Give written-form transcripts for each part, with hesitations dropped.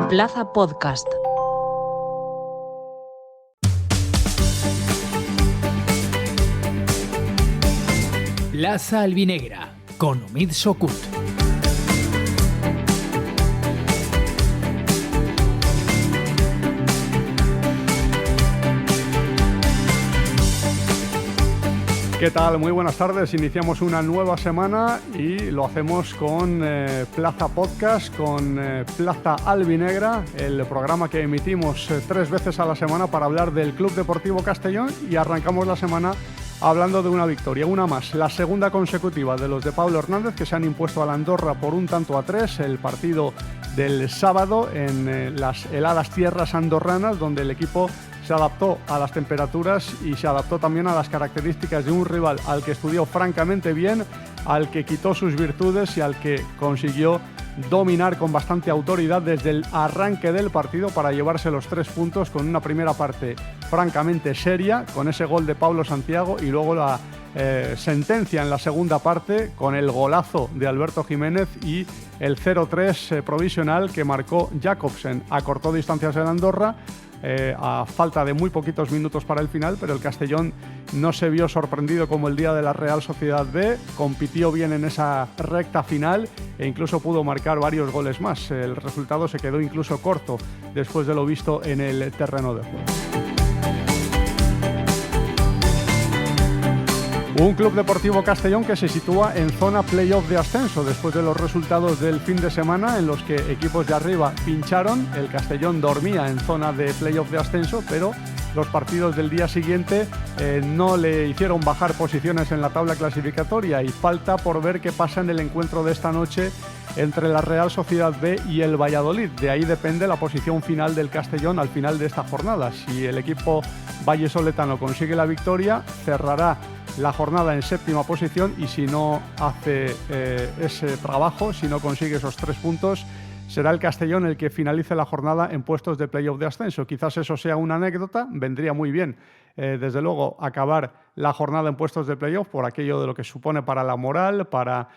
Plaza Podcast. Plaza Albinegra, con Omid Sokut. ¿Qué tal? Muy buenas tardes. Iniciamos una nueva semana y lo hacemos con Plaza Podcast, con Plaza Albinegra, el programa que emitimos 3 veces a la semana para hablar del Club Deportivo Castellón, y arrancamos la semana hablando de una victoria, una más, la segunda consecutiva de los de Pablo Hernández, que se han impuesto a la Andorra por 1-3, el partido del sábado en las heladas tierras andorranas, donde el equipo se adaptó a las temperaturas y se adaptó también a las características de un rival al que estudió francamente bien, al que quitó sus virtudes y al que consiguió dominar con bastante autoridad desde el arranque del partido para llevarse los 3 puntos, con una primera parte francamente seria, con ese gol de Pablo Santiago, y luego la sentencia en la segunda parte con el golazo de Alberto Jiménez y el 0-3 provisional que marcó Jacobsen. Acortó distancias en Andorra a falta de muy poquitos minutos para el final, pero el Castellón no se vio sorprendido como el día de la Real Sociedad B, compitió bien en esa recta final e incluso pudo marcar varios goles más. El resultado se quedó incluso corto después de lo visto en el terreno de juego. Un Club Deportivo Castellón que se sitúa en zona playoff de ascenso después de los resultados del fin de semana en los que equipos de arriba pincharon. El Castellón dormía en zona de playoff de ascenso, pero los partidos del día siguiente no le hicieron bajar posiciones en la tabla clasificatoria, y falta por ver qué pasa en el encuentro de esta noche entre la Real Sociedad B y el Valladolid. De ahí depende la posición final del Castellón al final de esta jornada. Si el equipo vallesoletano consigue la victoria, cerrará la jornada en 7ª posición, y si no hace ese trabajo, si no consigue esos 3 puntos, será el Castellón el que finalice la jornada en puestos de playoff de ascenso. Quizás eso sea una anécdota, vendría muy bien, desde luego, acabar la jornada en puestos de playoff por aquello de lo que supone para la moral, para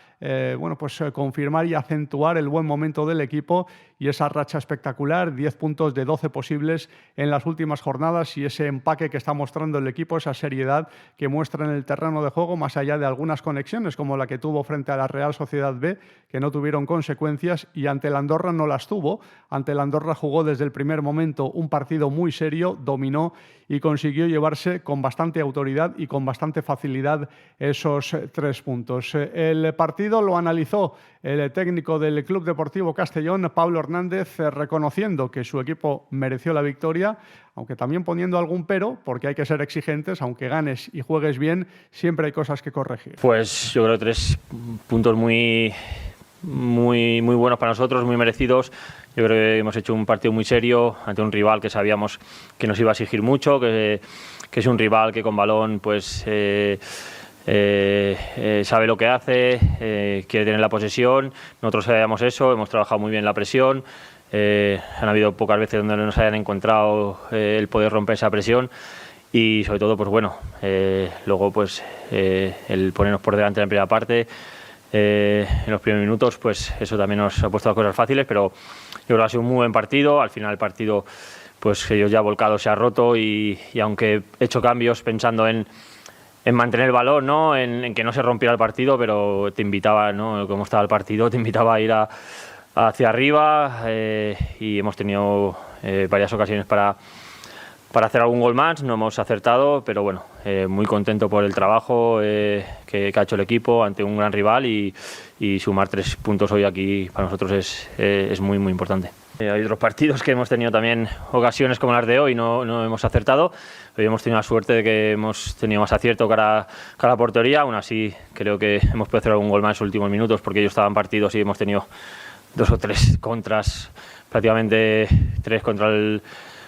confirmar y acentuar el buen momento del equipo y esa racha espectacular, 10 puntos de 12 posibles en las últimas jornadas, y ese empaque que está mostrando el equipo, esa seriedad que muestra en el terreno de juego, más allá de algunas conexiones como la que tuvo frente a la Real Sociedad B, que no tuvieron consecuencias, y ante el Andorra no las tuvo. Ante el Andorra jugó desde el primer momento un partido muy serio, dominó y consiguió llevarse con bastante autoridad y con bastante facilidad esos 3 puntos. El partido lo analizó el técnico del Club Deportivo Castellón, Pablo Hernández, reconociendo que su equipo mereció la victoria, aunque también poniendo algún pero, porque hay que ser exigentes. Aunque ganes y juegues bien, siempre hay cosas que corregir. Pues yo creo 3 puntos muy buenos para nosotros, muy merecidos. Yo creo que hemos hecho un partido muy serio ante un rival que sabíamos que nos iba a exigir mucho, que es un rival que con balón pues sabe lo que hace, quiere tener la posesión. Nosotros sabíamos eso, hemos trabajado muy bien la presión. Han habido pocas veces donde nos hayan encontrado el poder romper esa presión, y sobre todo luego el ponernos por delante en la primera parte. En los primeros minutos, pues eso también nos ha puesto las cosas fáciles, pero yo creo que ha sido un muy buen partido. Al final el partido, pues ellos ya volcado, se ha roto, y aunque he hecho cambios pensando en mantener el balón, ¿no? En que no se rompiera el partido, pero te invitaba, ¿no? Como estaba el partido, te invitaba a ir hacia arriba, y hemos tenido varias ocasiones para hacer algún gol más. No hemos acertado, pero bueno, muy contento por el trabajo que ha hecho el equipo ante un gran rival, y sumar 3 puntos hoy aquí para nosotros es muy importante. Hay otros partidos que hemos tenido también ocasiones como las de hoy, no hemos acertado. Hoy hemos tenido la suerte de que hemos tenido más acierto cara a la portería. Aún así, creo que hemos podido hacer algún gol más en los últimos minutos, porque ellos estaban partidos y hemos tenido 2 o 3 contras, prácticamente 3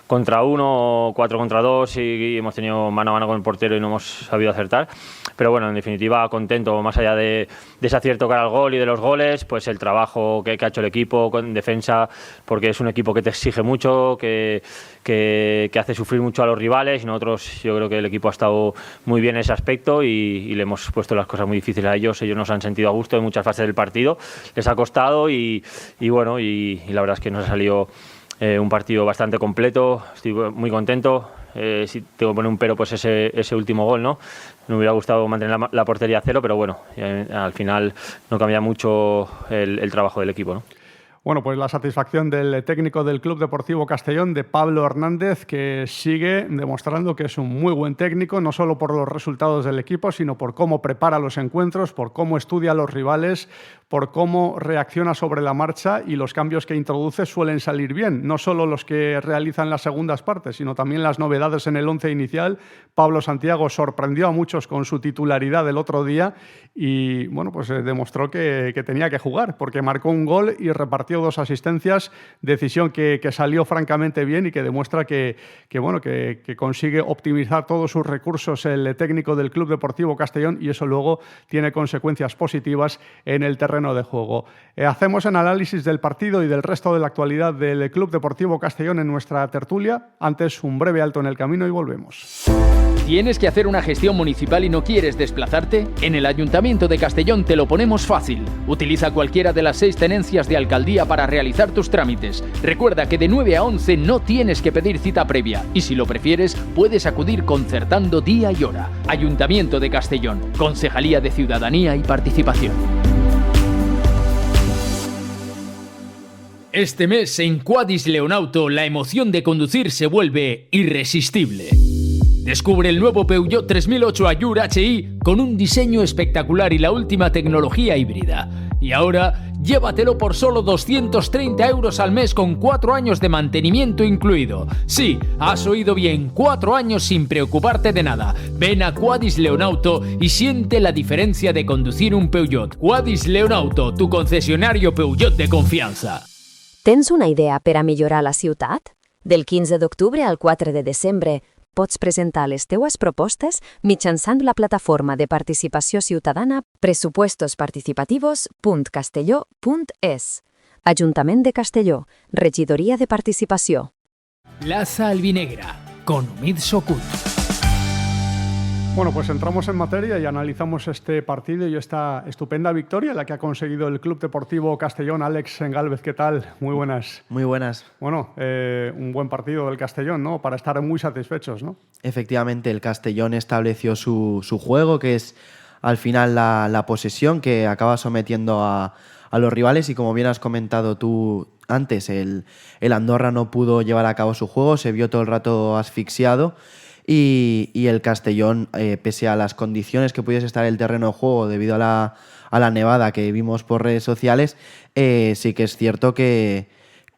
contra 1 o 4 contra 2, y hemos tenido mano a mano con el portero y no hemos sabido acertar. Pero bueno, en definitiva, contento, más allá de ese acierto cara al gol y de los goles, pues el trabajo que ha hecho el equipo con defensa, porque es un equipo que te exige mucho, que hace sufrir mucho a los rivales, y nosotros, yo creo que el equipo ha estado muy bien en ese aspecto, y le hemos puesto las cosas muy difíciles a ellos. Ellos nos han sentido a gusto en muchas fases del partido, les ha costado, y la verdad es que nos ha salido un partido bastante completo, estoy muy contento. Si tengo que poner un pero, pues ese último gol, ¿no? Me hubiera gustado mantener la portería a cero, pero bueno, al final no cambia mucho el trabajo del equipo, ¿no? Bueno, pues la satisfacción del técnico del Club Deportivo Castellón, de Pablo Hernández, que sigue demostrando que es un muy buen técnico, no solo por los resultados del equipo, sino por cómo prepara los encuentros, por cómo estudia a los rivales, por cómo reacciona sobre la marcha, y los cambios que introduce suelen salir bien. No solo los que realizan las segundas partes, sino también las novedades en el once inicial. Pablo Santiago sorprendió a muchos con su titularidad el otro día y bueno, pues demostró que tenía que jugar, porque marcó un gol y repartió 2 asistencias, decisión que salió francamente bien y que demuestra que consigue optimizar todos sus recursos el técnico del Club Deportivo Castellón, y eso luego tiene consecuencias positivas en el terreno de juego. Hacemos un análisis del partido y del resto de la actualidad del Club Deportivo Castellón en nuestra tertulia. Antes, un breve alto en el camino y volvemos. ¿Tienes que hacer una gestión municipal y no quieres desplazarte? En el Ayuntamiento de Castellón te lo ponemos fácil. Utiliza cualquiera de las 6 tenencias de alcaldía para realizar tus trámites. Recuerda que de 9 a 11 no tienes que pedir cita previa y si lo prefieres puedes acudir concertando día y hora. Ayuntamiento de Castellón, Concejalía de Ciudadanía y Participación. Este mes en Quadis Leonauto la emoción de conducir se vuelve irresistible. Descubre el nuevo Peugeot 3008 Allure HI con un diseño espectacular y la última tecnología híbrida. Y ahora, llévatelo por solo 230 € al mes con 4 años de mantenimiento incluido. Sí, has oído bien, 4 años sin preocuparte de nada. Ven a Quadis Leonauto y siente la diferencia de conducir un Peugeot. Quadis Leonauto, tu concesionario Peugeot de confianza. Tens una idea per a millorar la ciutat? Del 15 d'octubre al 4 de desembre, pots presentar les teues propostes mitjançant la plataforma de participació ciutadana presupuestosparticipativos.castelló.es. Ajuntament de Castelló, Regidoria de Participació. Plaza Albinegra, con Omid Sokut. Bueno, pues entramos en materia y analizamos este partido y esta estupenda victoria, la que ha conseguido el Club Deportivo Castellón. Alex Gálvez, ¿qué tal? Muy buenas. Muy buenas. Bueno, un buen partido del Castellón, ¿no? Para estar muy satisfechos, ¿no? Efectivamente, el Castellón estableció su juego, que es al final la posesión, que acaba sometiendo a los rivales, y como bien has comentado tú antes, el Andorra no pudo llevar a cabo su juego, se vio todo el rato asfixiado. Y el Castellón, pese a las condiciones que pudiese estar el terreno de juego debido a la nevada que vimos por redes sociales, sí que es cierto que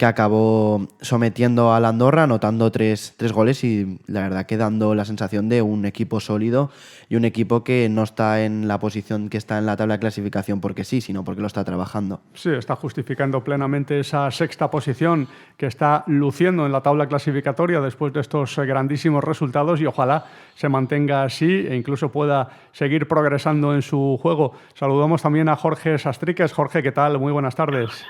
acabó sometiendo al Andorra, anotando tres goles, y la verdad que dando la sensación de un equipo sólido y un equipo que no está en la posición que está en la tabla de clasificación porque sí, sino porque lo está trabajando. Sí, está justificando plenamente esa sexta posición que está luciendo en la tabla clasificatoria después de estos grandísimos resultados, y ojalá se mantenga así e incluso pueda seguir progresando en su juego. Saludamos también a Jorge Sastriques. Jorge, ¿qué tal? Muy buenas tardes.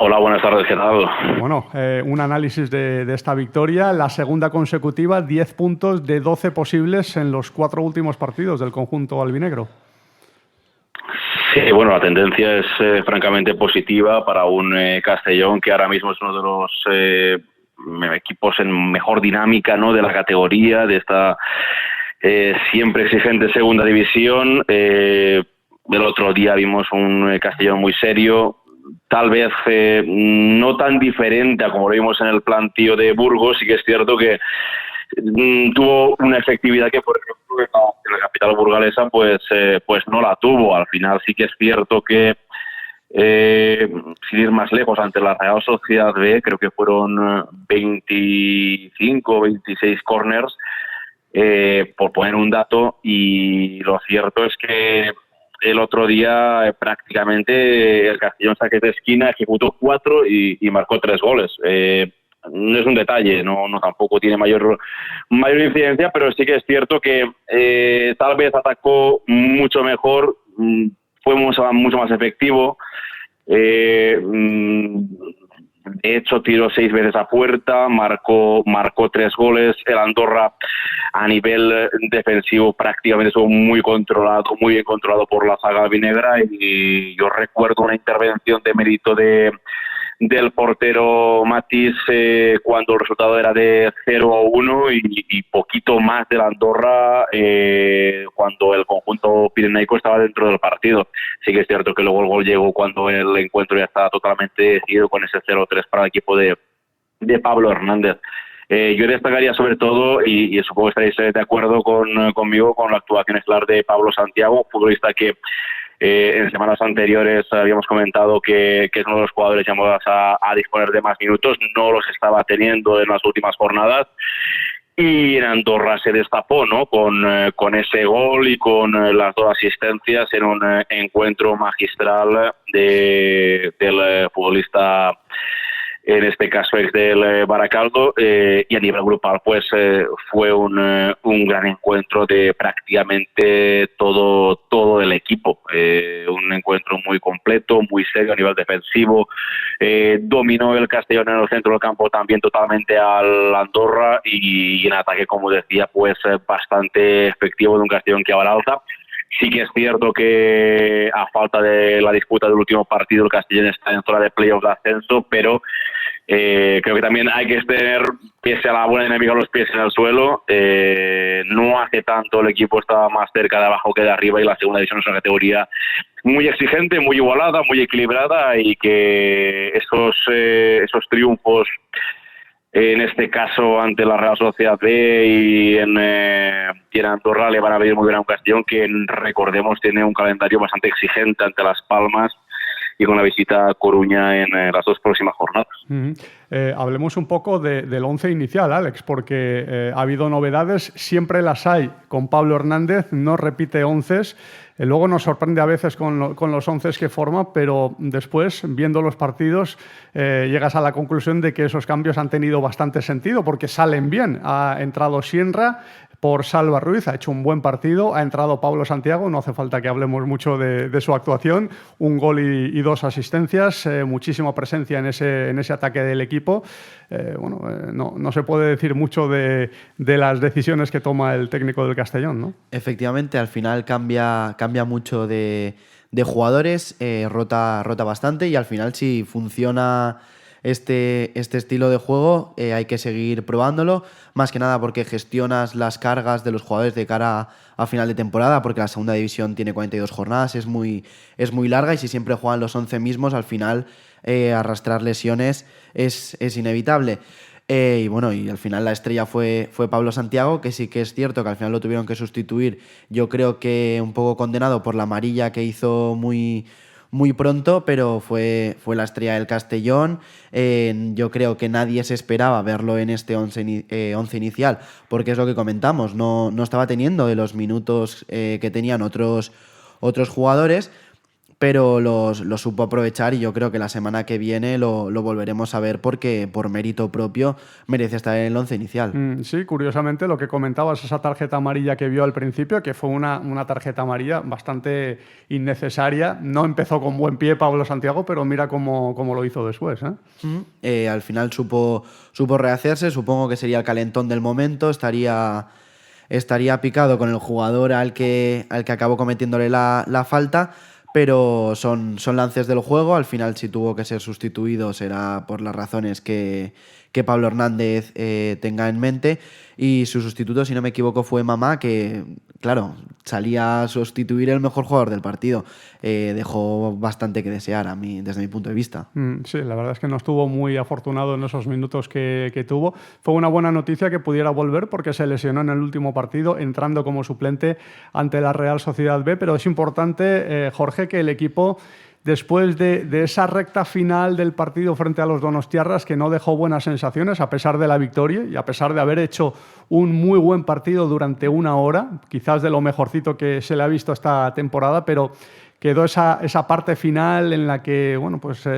Hola, buenas tardes, ¿qué tal? Bueno, un análisis de esta victoria, la segunda consecutiva, 10 puntos de 12 posibles en los 4 últimos partidos del conjunto albinegro. Sí, bueno, la tendencia es francamente positiva para un Castellón que ahora mismo es uno de los equipos en mejor dinámica, ¿no?, de la categoría, de esta siempre exigente segunda división. El otro día vimos un Castellón muy serio, tal vez no tan diferente a como lo vimos en el plantío de Burgos. Sí que es cierto que tuvo una efectividad que, por ejemplo, en la capital burgalesa pues no la tuvo. Al final sí que es cierto que, sin ir más lejos, ante la Real Sociedad B, creo que fueron 25 o 26 corners, por poner un dato, y lo cierto es que el otro día prácticamente el Castellón saque de esquina ejecutó 4 y marcó 3 goles. No es un detalle, no tampoco tiene mayor incidencia, pero sí que es cierto que tal vez atacó mucho mejor, fue mucho más efectivo. De hecho, tiró 6 veces a puerta, marcó 3 goles. El Andorra, a nivel defensivo, prácticamente estuvo muy bien controlado por la zaga albinegra, y yo recuerdo una intervención de mérito de del portero Matis cuando el resultado era de 0-1 y poquito más de la Andorra cuando el conjunto pirenaico estaba dentro del partido. Sí que es cierto que luego el gol llegó cuando el encuentro ya estaba totalmente decidido con ese 0-3 para el equipo de Pablo Hernández. Yo destacaría sobre todo, y supongo que estaréis de acuerdo conmigo, con la actuación estelar de Pablo Santiago, futbolista que en semanas anteriores habíamos comentado que es uno de los jugadores llamados a disponer de más minutos, no los estaba teniendo en las últimas jornadas, y en Andorra se destapó, ¿no? Con ese gol y con las 2 asistencias en un encuentro magistral del futbolista, en este caso ex del Baracaldo, y a nivel grupal pues fue un gran encuentro de prácticamente todo el equipo, un encuentro muy completo, muy serio a nivel defensivo, dominó el Castellón en el centro del campo también totalmente al Andorra, y en ataque, como decía, pues bastante efectivo de un Castellón que va al alza. Sí que es cierto que a falta de la disputa del último partido el Castellón está en zona de playoff de ascenso, pero creo que también hay que tener, pese a la buena dinámica, los pies en el suelo. No hace tanto el equipo estaba más cerca de abajo que de arriba, y la segunda división es una categoría muy exigente, muy igualada, muy equilibrada, y que esos triunfos, en este caso ante la Real Sociedad B y en Andorra, le van a venir muy bien a un Castellón que, recordemos, tiene un calendario bastante exigente ante Las Palmas y con la visita a Coruña en las 2 próximas jornadas. Hablemos un poco del 11 inicial, Alex, porque ha habido novedades, siempre las hay con Pablo Hernández, no repite onces. Luego nos sorprende a veces con los onces que forma, pero después, viendo los partidos, llegas a la conclusión de que esos cambios han tenido bastante sentido, porque salen bien. Ha entrado Sienra por Salva Ruiz, ha hecho un buen partido, ha entrado Pablo Santiago, no hace falta que hablemos mucho de su actuación, un gol y 2 asistencias, muchísima presencia en ese ataque del equipo. No se puede decir mucho de las decisiones que toma el técnico del Castellón, ¿no? Efectivamente, al final cambia mucho de jugadores, rota bastante, y al final, si funciona este estilo de juego, hay que seguir probándolo, más que nada porque gestionas las cargas de los jugadores de cara a final de temporada, porque la segunda división tiene 42 jornadas, es muy larga, y si siempre juegan los 11 mismos, al final arrastrar lesiones es inevitable. Y al final la estrella fue Pablo Santiago, que sí que es cierto que al final lo tuvieron que sustituir, yo creo que un poco condenado por la amarilla que hizo muy pronto, pero fue la estrella del Castellón. Yo creo que nadie se esperaba verlo en este once inicial, porque es lo que comentamos, no estaba teniendo de los minutos que tenían otros jugadores, pero los supo aprovechar, y yo creo que la semana que viene lo volveremos a ver, porque por mérito propio merece estar en el once inicial. Sí, curiosamente lo que comentabas, esa tarjeta amarilla que vio al principio, que fue una tarjeta amarilla bastante innecesaria. No empezó con buen pie Pablo Santiago, pero mira cómo lo hizo después, ¿eh? Al final supo rehacerse, supongo que sería el calentón del momento, estaría picado con el jugador al que acabó cometiéndole la falta. Pero son lances del juego. Al final, si tuvo que ser sustituido, será por las razones que Pablo Hernández tenga en mente. Y su sustituto, si no me equivoco, fue Mamá, que, claro, salía a sustituir el mejor jugador del partido. Dejó bastante que desear desde mi punto de vista. Sí, la verdad es que no estuvo muy afortunado en esos minutos que tuvo. Fue una buena noticia que pudiera volver, porque se lesionó en el último partido, entrando como suplente ante la Real Sociedad B. Pero es importante, Jorge, que el equipo, después de esa recta final del partido frente a los donostiarras, que no dejó buenas sensaciones a pesar de la victoria y a pesar de haber hecho un muy buen partido durante 1 hora, quizás de lo mejorcito que se le ha visto esta temporada, pero quedó esa parte final en la que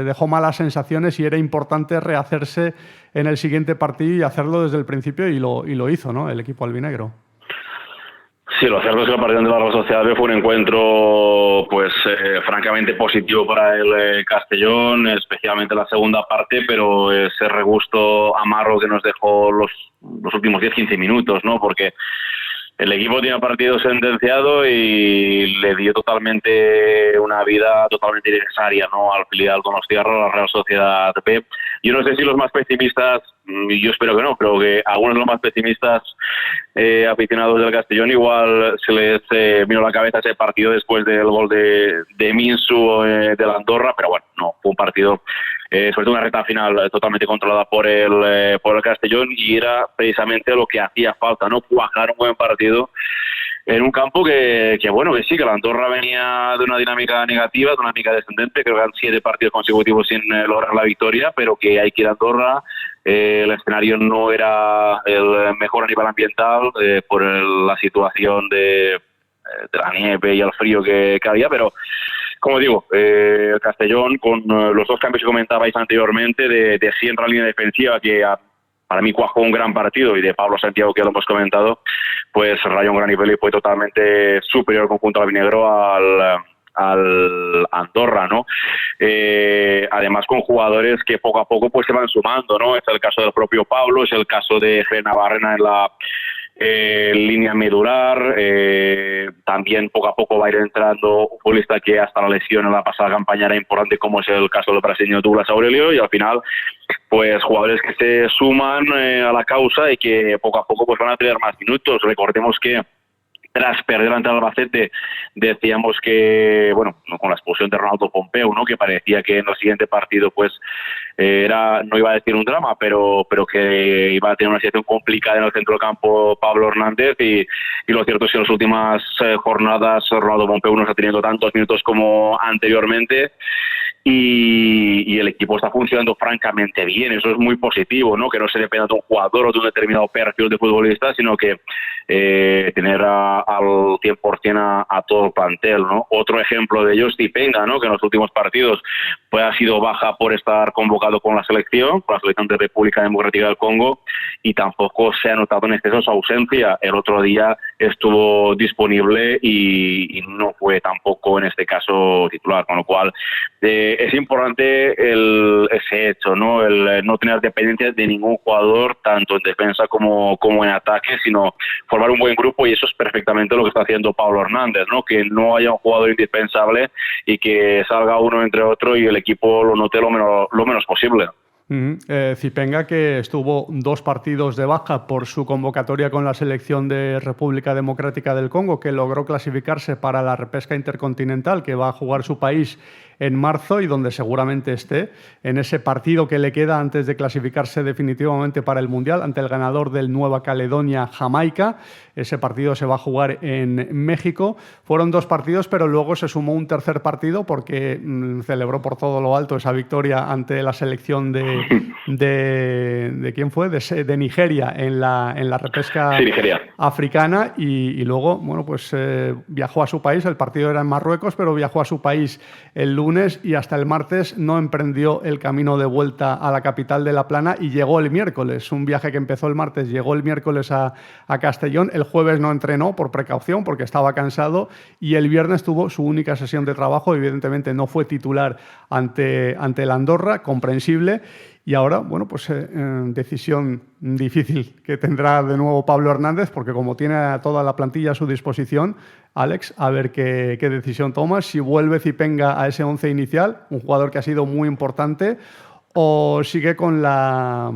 dejó malas sensaciones, y era importante rehacerse en el siguiente partido y hacerlo desde el principio, y lo hizo, ¿no?, el equipo albinegro. Sí, lo cierto es que el partido de la Real Sociedad B fue un encuentro francamente positivo para el Castellón, especialmente la segunda parte, pero ese regusto amargo que nos dejó los últimos 10-15 minutos, ¿no? Porque el equipo tiene partido sentenciado y le dio totalmente una vida totalmente innecesaria, ¿no?, al filial donostiarra, a la Real Sociedad B. Yo no sé si los más pesimistas, yo espero que no, creo que algunos de los más pesimistas aficionados del Castellón igual se les vino a la cabeza ese partido después del gol de Minsu de la Andorra, pero bueno, no, fue un partido sobre todo una recta final totalmente controlada por el Castellón, y era precisamente lo que hacía falta, ¿no?, cuajar un buen partido en un campo que bueno, que sí, que la Andorra venía de una dinámica negativa, de una dinámica descendente, creo que eran 7 partidos consecutivos sin lograr la victoria, pero que hay que ir a Andorra. El escenario no era el mejor a nivel ambiental por la situación de la nieve y el frío que había, pero como digo, el Castellón, con los 2 cambios que comentabais anteriormente, de siempre la línea defensiva, que para mí cuajó un gran partido, y de Pablo Santiago, que lo hemos comentado, pues rayó un gran nivel y fue totalmente superior al conjunto albinegro al Andorra, ¿no? Además con jugadores que poco a poco pues se van sumando, ¿no? Es el caso del propio Pablo, es el caso de Grenabarrena en la línea medular, también poco a poco va a ir entrando un futbolista que hasta la lesión en la pasada campaña era importante, como es el caso del brasileño Douglas Aurelio, y al final pues jugadores que se suman a la causa y que poco a poco pues van a tener más minutos. Recordemos que tras perder ante el Albacete, decíamos que, bueno, con la expulsión de Ronaldo Pompeu, ¿no?, que parecía que en el siguiente partido pues no iba a decir un drama, pero que iba a tener una situación complicada en el centro del campo Pablo Hernández, y lo cierto es que en las últimas jornadas Ronaldo Pompeu no está teniendo tantos minutos como anteriormente, y el equipo está funcionando francamente bien. Eso es muy positivo, ¿no?, que no se dependa de un jugador o de un determinado perfil de futbolista, sino que tener al 100% a todo el plantel, ¿no? Otro ejemplo de ello es Zipenga, ¿no?, que en los últimos partidos pues ha sido baja por estar convocado con la selección de República Democrática del Congo, y tampoco se ha notado en exceso su ausencia. El otro día estuvo disponible y no fue tampoco en este caso titular, con lo cual es importante ese hecho, ¿no?, el no tener dependencia de ningún jugador, tanto en defensa como en ataque, sino formar un buen grupo, y eso es perfectamente lo que está haciendo Pablo Hernández, ¿no?, que no haya un jugador indispensable y que salga uno entre otro y el equipo lo note lo menos posible. Zipenga, que estuvo 2 partidos de baja por su convocatoria con la selección de República Democrática del Congo, que logró clasificarse para la repesca intercontinental que va a jugar su país en marzo, y donde seguramente esté en ese partido que le queda antes de clasificarse definitivamente para el Mundial ante el ganador del Nueva Caledonia, Jamaica. Ese partido se va a jugar en México. Fueron 2 partidos, pero luego se sumó un tercer partido porque celebró por todo lo alto esa victoria ante la selección de ¿quién fue? De Nigeria en la repesca africana, y luego, bueno, pues viajó a su país. El partido era en Marruecos, pero viajó a su país el lunes, y hasta el martes no emprendió el camino de vuelta a la capital de La Plana, y llegó el miércoles. Un viaje que empezó el martes, llegó el miércoles a Castellón. El jueves no entrenó por precaución porque estaba cansado, y el viernes tuvo su única sesión de trabajo. Evidentemente no fue titular ante el Andorra, comprensible. Y ahora, bueno, pues decisión difícil que tendrá de nuevo Pablo Hernández, porque como tiene a toda la plantilla a su disposición, Alex, a ver qué decisión toma, si vuelve Zipenga a ese 11 inicial, un jugador que ha sido muy importante, o sigue con la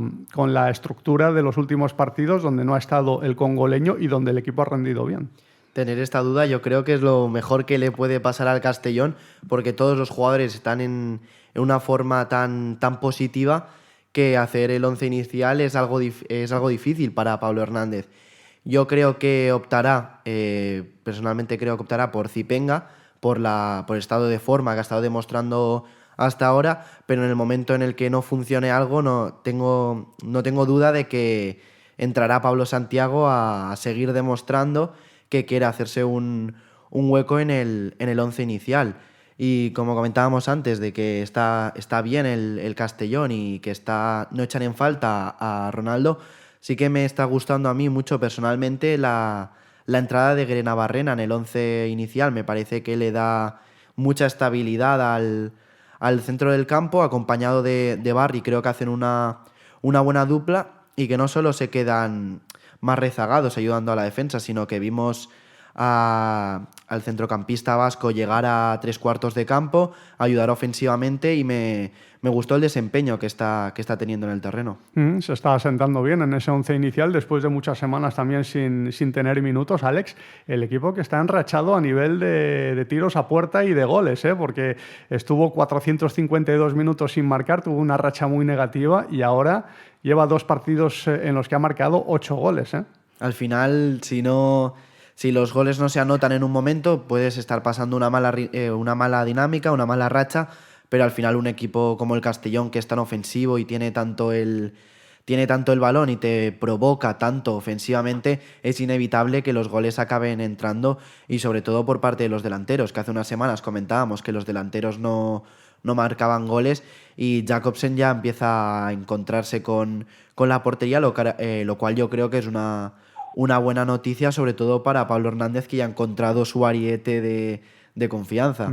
estructura de los últimos partidos, donde no ha estado el congoleño y donde el equipo ha rendido bien. Tener esta duda yo creo que es lo mejor que le puede pasar al Castellón, porque todos los jugadores están en una forma tan positiva que hacer el 11 inicial es algo difícil para Pablo Hernández. Yo creo que optará, personalmente creo que optará por Zipenga, por el estado de forma que ha estado demostrando hasta ahora, pero en el momento en el que no funcione algo no tengo duda de que entrará Pablo Santiago a seguir demostrando que quiere hacerse un hueco en el 11 inicial. Y como comentábamos antes, de que está bien el Castellón y que no echan en falta a Ronaldo, sí que me está gustando a mí mucho personalmente la entrada de Grenabarrena en el 11 inicial. Me parece que le da mucha estabilidad al centro del campo, acompañado de Barry. Creo que hacen una buena dupla, y que no solo se quedan más rezagados ayudando a la defensa, sino que vimos al centrocampista vasco llegar a 3/4 de campo, ayudar ofensivamente y me gustó el desempeño que está teniendo en el terreno. Se está asentando bien en ese once inicial después de muchas semanas también sin tener minutos. Alex, el equipo que está enrachado a nivel de tiros a puerta y de goles, porque estuvo 452 minutos sin marcar, tuvo una racha muy negativa y ahora lleva 2 partidos en los que ha marcado 8 goles. Al final, si los goles no se anotan en un momento, puedes estar pasando una mala dinámica, una mala racha, pero al final un equipo como el Castellón, que es tan ofensivo y tiene tanto el balón y te provoca tanto ofensivamente, es inevitable que los goles acaben entrando, y sobre todo por parte de los delanteros, que hace unas semanas comentábamos que los delanteros no marcaban goles, y Jakobsen ya empieza a encontrarse con la portería, lo cual yo creo que es una buena noticia, sobre todo para Pablo Hernández, que ya ha encontrado su ariete de confianza.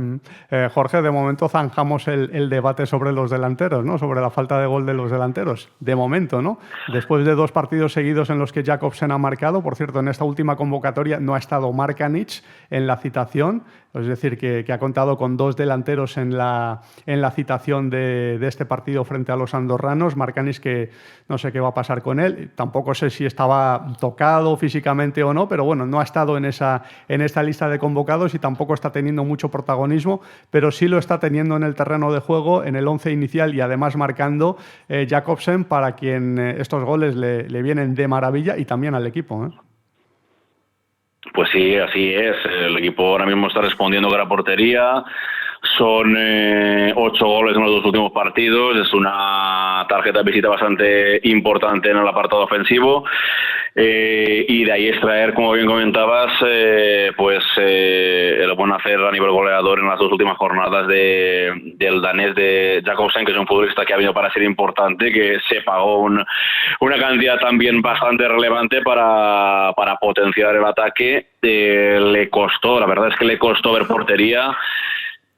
Jorge, de momento zanjamos el debate sobre los delanteros, ¿no? Sobre la falta de gol de los delanteros. De momento, ¿no? Después de 2 partidos seguidos en los que Jakobsen ha marcado, por cierto, en esta última convocatoria no ha estado Markanich en la citación, es decir, que ha contado con 2 delanteros en la citación de este partido frente a los andorranos. Markanich, que no sé qué va a pasar con él, tampoco sé si estaba tocado físicamente o no, pero bueno, no ha estado en esta lista de convocados y tampoco está teniendo mucho protagonismo, pero sí lo está teniendo en el terreno de juego, en el 11 inicial, y además marcando Jakobsen, para quien estos goles le vienen de maravilla, y también al equipo. Pues sí, así es. El equipo ahora mismo está respondiendo con la portería. Son 8 goles en los 2 últimos partidos. Es una tarjeta de visita bastante importante en el apartado ofensivo. Y de ahí extraer, como bien comentabas, el buen hacer a nivel goleador en las 2 últimas jornadas del danés de Jakobsen, que es un futbolista que ha venido para ser importante, que se pagó una cantidad también bastante relevante para potenciar el ataque. Le costó, la verdad es que le costó ver portería.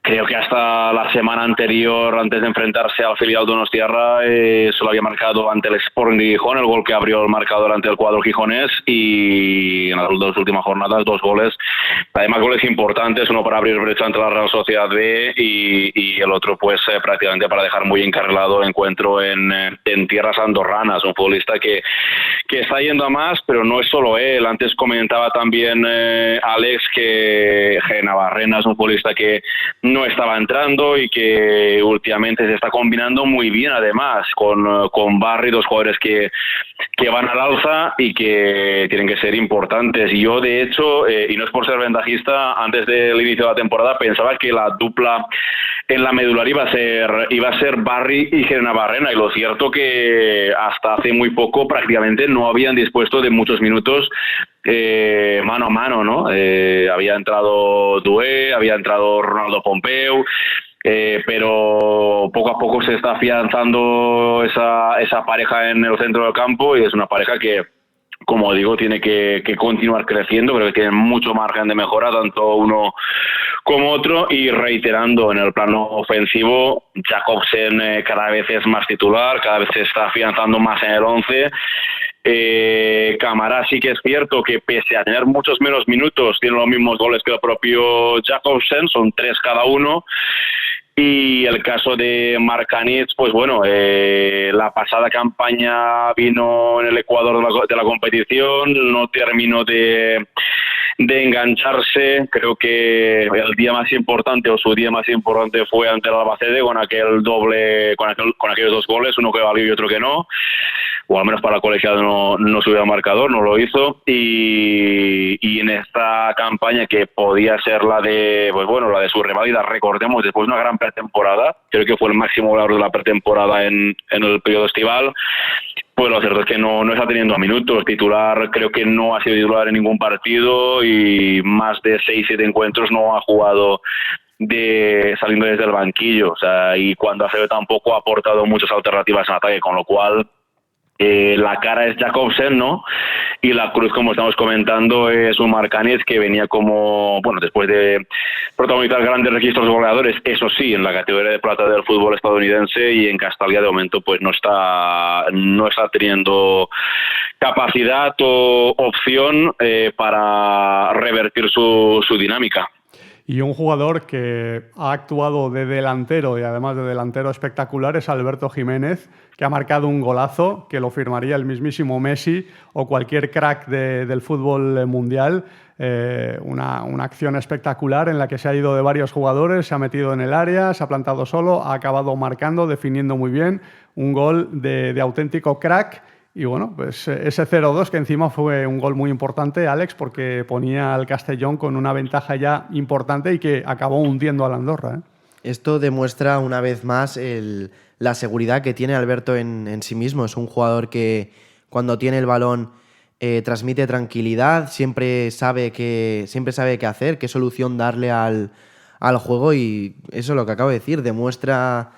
Creo que hasta la semana anterior, antes de enfrentarse al filial donostiarra, solo había marcado ante el Sporting de Gijón, el gol que abrió el marcador ante el cuadro gijonés, y en las 2 últimas jornadas 2 goles, además goles importantes, uno para abrir brecha ante la Real Sociedad B y el otro pues prácticamente para dejar muy encarrilado el encuentro en tierras andorranas. Un futbolista que está yendo a más, pero no es solo él. Antes comentaba también Alex que Navarrena es un futbolista que no estaba entrando y que últimamente se está combinando muy bien, además con Barry, 2 jugadores que van al alza y que tienen que ser importantes. Y yo, de hecho, y no es por ser ventajista, antes del inicio de la temporada pensaba que la dupla en la medular iba a ser Barry y Navarrena, y lo cierto que hasta hace muy poco prácticamente no habían dispuesto de muchos minutos mano a mano, ¿no? Había entrado Doué, había entrado Ronaldo Pompeu, pero poco a poco se está afianzando esa pareja en el centro del campo, y es una pareja que, como digo, tiene que continuar creciendo. Creo que tienen mucho margen de mejora, tanto uno como otro, y reiterando, en el plano ofensivo, Jakobsen cada vez es más titular, cada vez se está afianzando más en el 11. Camará sí que es cierto que, pese a tener muchos menos minutos, tiene los mismos goles que el propio Jakobsen, son 3 cada uno. Y el caso de Markanich, pues bueno, la pasada campaña vino en el Ecuador de la competición, no terminó de engancharse. Creo que el día más importante, o su día más importante, fue ante el Albacete, con aquel doble, con aquellos 2 goles, uno que valió y otro que no, o al menos para el colegiado no subió al marcador, no lo hizo. Y en esta campaña, que podía ser la de su reválida, recordemos, después de una gran pretemporada, creo que fue el máximo goleador de la pretemporada en el periodo estival, pues lo cierto es que no está teniendo minutos. Titular, creo que no ha sido titular en ningún partido, y más de 6-7 encuentros no ha jugado saliendo desde el banquillo. O sea, y cuando ha salido tampoco ha aportado muchas alternativas en ataque, con lo cual la cara es Jacobsen, ¿no? Y la cruz, como estamos comentando, es un Marcanes que venía como, bueno, después de protagonizar grandes registros de goleadores, eso sí, en la categoría de plata del fútbol estadounidense, y en Castalia de momento pues no está teniendo capacidad o opción para revertir su dinámica. Y un jugador que ha actuado de delantero y además de delantero espectacular es Alberto Jiménez, que ha marcado un golazo que lo firmaría el mismísimo Messi o cualquier crack del fútbol mundial. Una acción espectacular en la que se ha ido de varios jugadores, se ha metido en el área, se ha plantado solo, ha acabado marcando, definiendo muy bien. Un gol de auténtico crack. Y bueno, pues ese 0-2 que encima fue un gol muy importante, Alex, porque ponía al Castellón con una ventaja ya importante y que acabó hundiendo al Andorra. Esto demuestra una vez más la seguridad que tiene Alberto en sí mismo. Es un jugador que cuando tiene el balón transmite tranquilidad, siempre sabe qué hacer, qué solución darle al juego, y eso es lo que acabo de decir, demuestra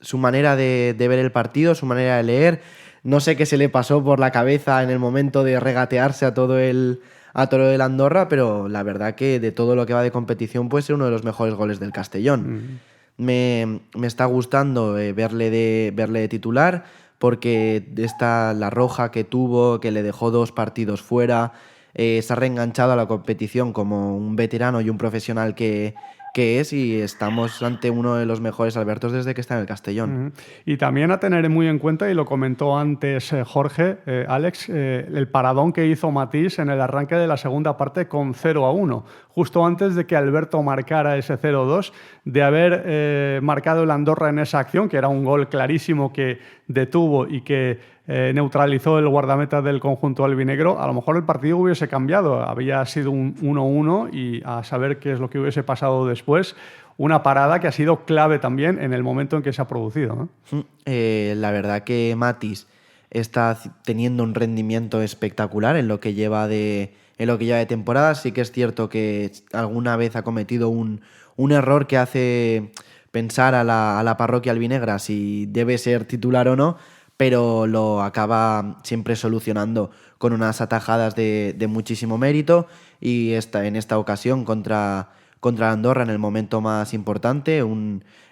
su manera de ver el partido, su manera de leer. No sé qué se le pasó por la cabeza en el momento de regatearse a todo el Andorra, pero la verdad que de todo lo que va de competición puede ser uno de los mejores goles del Castellón. Me está gustando verle de titular, porque la roja que tuvo, que le dejó 2 partidos fuera, se ha reenganchado a la competición como un veterano y un profesional que es, y estamos ante uno de los mejores Albertos desde que está en el Castellón. Y también a tener muy en cuenta, y lo comentó antes Jorge, Alex, el paradón que hizo Matís en el arranque de la segunda parte con 0-1, justo antes de que Alberto marcara ese 0-2, de haber marcado el Andorra en esa acción, que era un gol clarísimo que detuvo y que neutralizó el guardameta del conjunto albinegro. A lo mejor el partido hubiese cambiado, había sido un 1-1 y a saber qué es lo que hubiese pasado después. Una parada que ha sido clave también en el momento en que se ha producido, ¿no? La verdad que Matís está teniendo un rendimiento espectacular en lo que lleva de temporada. Sí que es cierto que alguna vez ha cometido un error que hace pensar a la parroquia albinegra si debe ser titular o no, pero lo acaba siempre solucionando con unas atajadas de muchísimo mérito, y en esta ocasión contra Andorra en el momento más importante,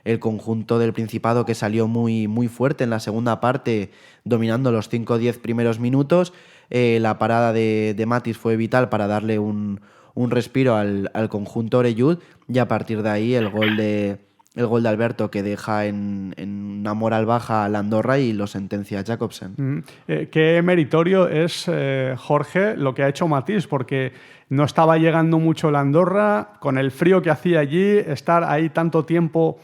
el conjunto del Principado que salió muy, muy fuerte en la segunda parte, dominando los 5 o 10 primeros minutos. La parada de Matís fue vital para darle un respiro al conjunto orellud, y a partir de ahí el gol de Alberto, que deja en una moral baja al Andorra y lo sentencia Jacobsen. Qué meritorio es, Jorge, lo que ha hecho Matís, porque no estaba llegando mucho el Andorra, con el frío que hacía allí, estar ahí tanto tiempo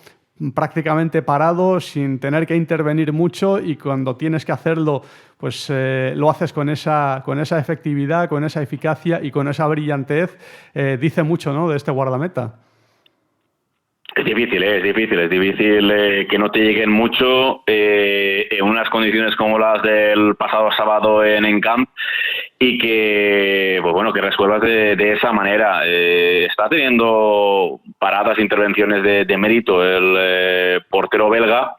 prácticamente parado, sin tener que intervenir mucho, y cuando tienes que hacerlo, pues lo haces con esa efectividad, con esa eficacia y con esa brillantez. Dice mucho, ¿no?, de este guardameta. Es difícil que no te lleguen mucho en unas condiciones como las del pasado sábado en Encamp, y que, pues bueno, que resuelvas de esa manera. Está teniendo paradas, intervenciones de mérito el portero belga.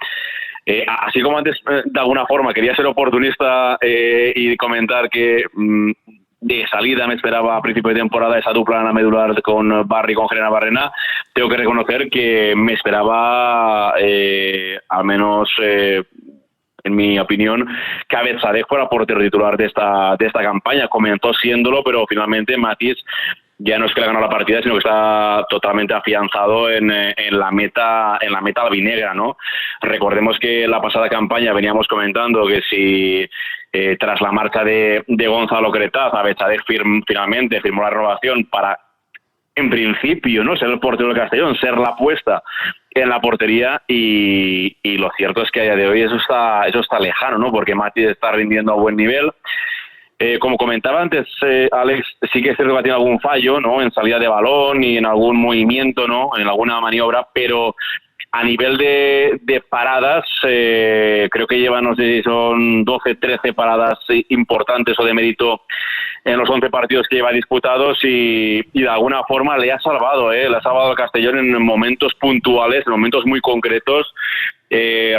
Así como antes, de alguna forma, quería ser oportunista y comentar que de salida me esperaba a principio de temporada esa dupla en la medular con Barry, con Gerena Barrena. Tengo que reconocer que me esperaba, al menos en mi opinión, que Abed Sadek fuera portero titular de esta campaña. Comenzó siéndolo, pero finalmente Matís ya no es que le ganó la partida, sino que está totalmente afianzado en la meta albinegra, ¿no? Recordemos que la pasada campaña veníamos comentando que si tras la marcha de Gonzalo Cretaz, Abed Sadek finalmente firmó la renovación para, en principio, ¿no?, ser el portero del Castellón, ser la apuesta en la portería, y lo cierto es que a día de hoy eso está lejano, ¿no?, porque Matís está rindiendo a buen nivel. Como comentaba antes, Alex, sí que es cierto que tiene algún fallo, ¿no?, en salida de balón y en algún movimiento, ¿no?, en alguna maniobra, pero a nivel de paradas, creo que lleva, no sé si son 12, 13 paradas importantes o de mérito en los 11 partidos que lleva disputados, y de alguna forma le ha salvado al Castellón en momentos puntuales, en momentos muy concretos.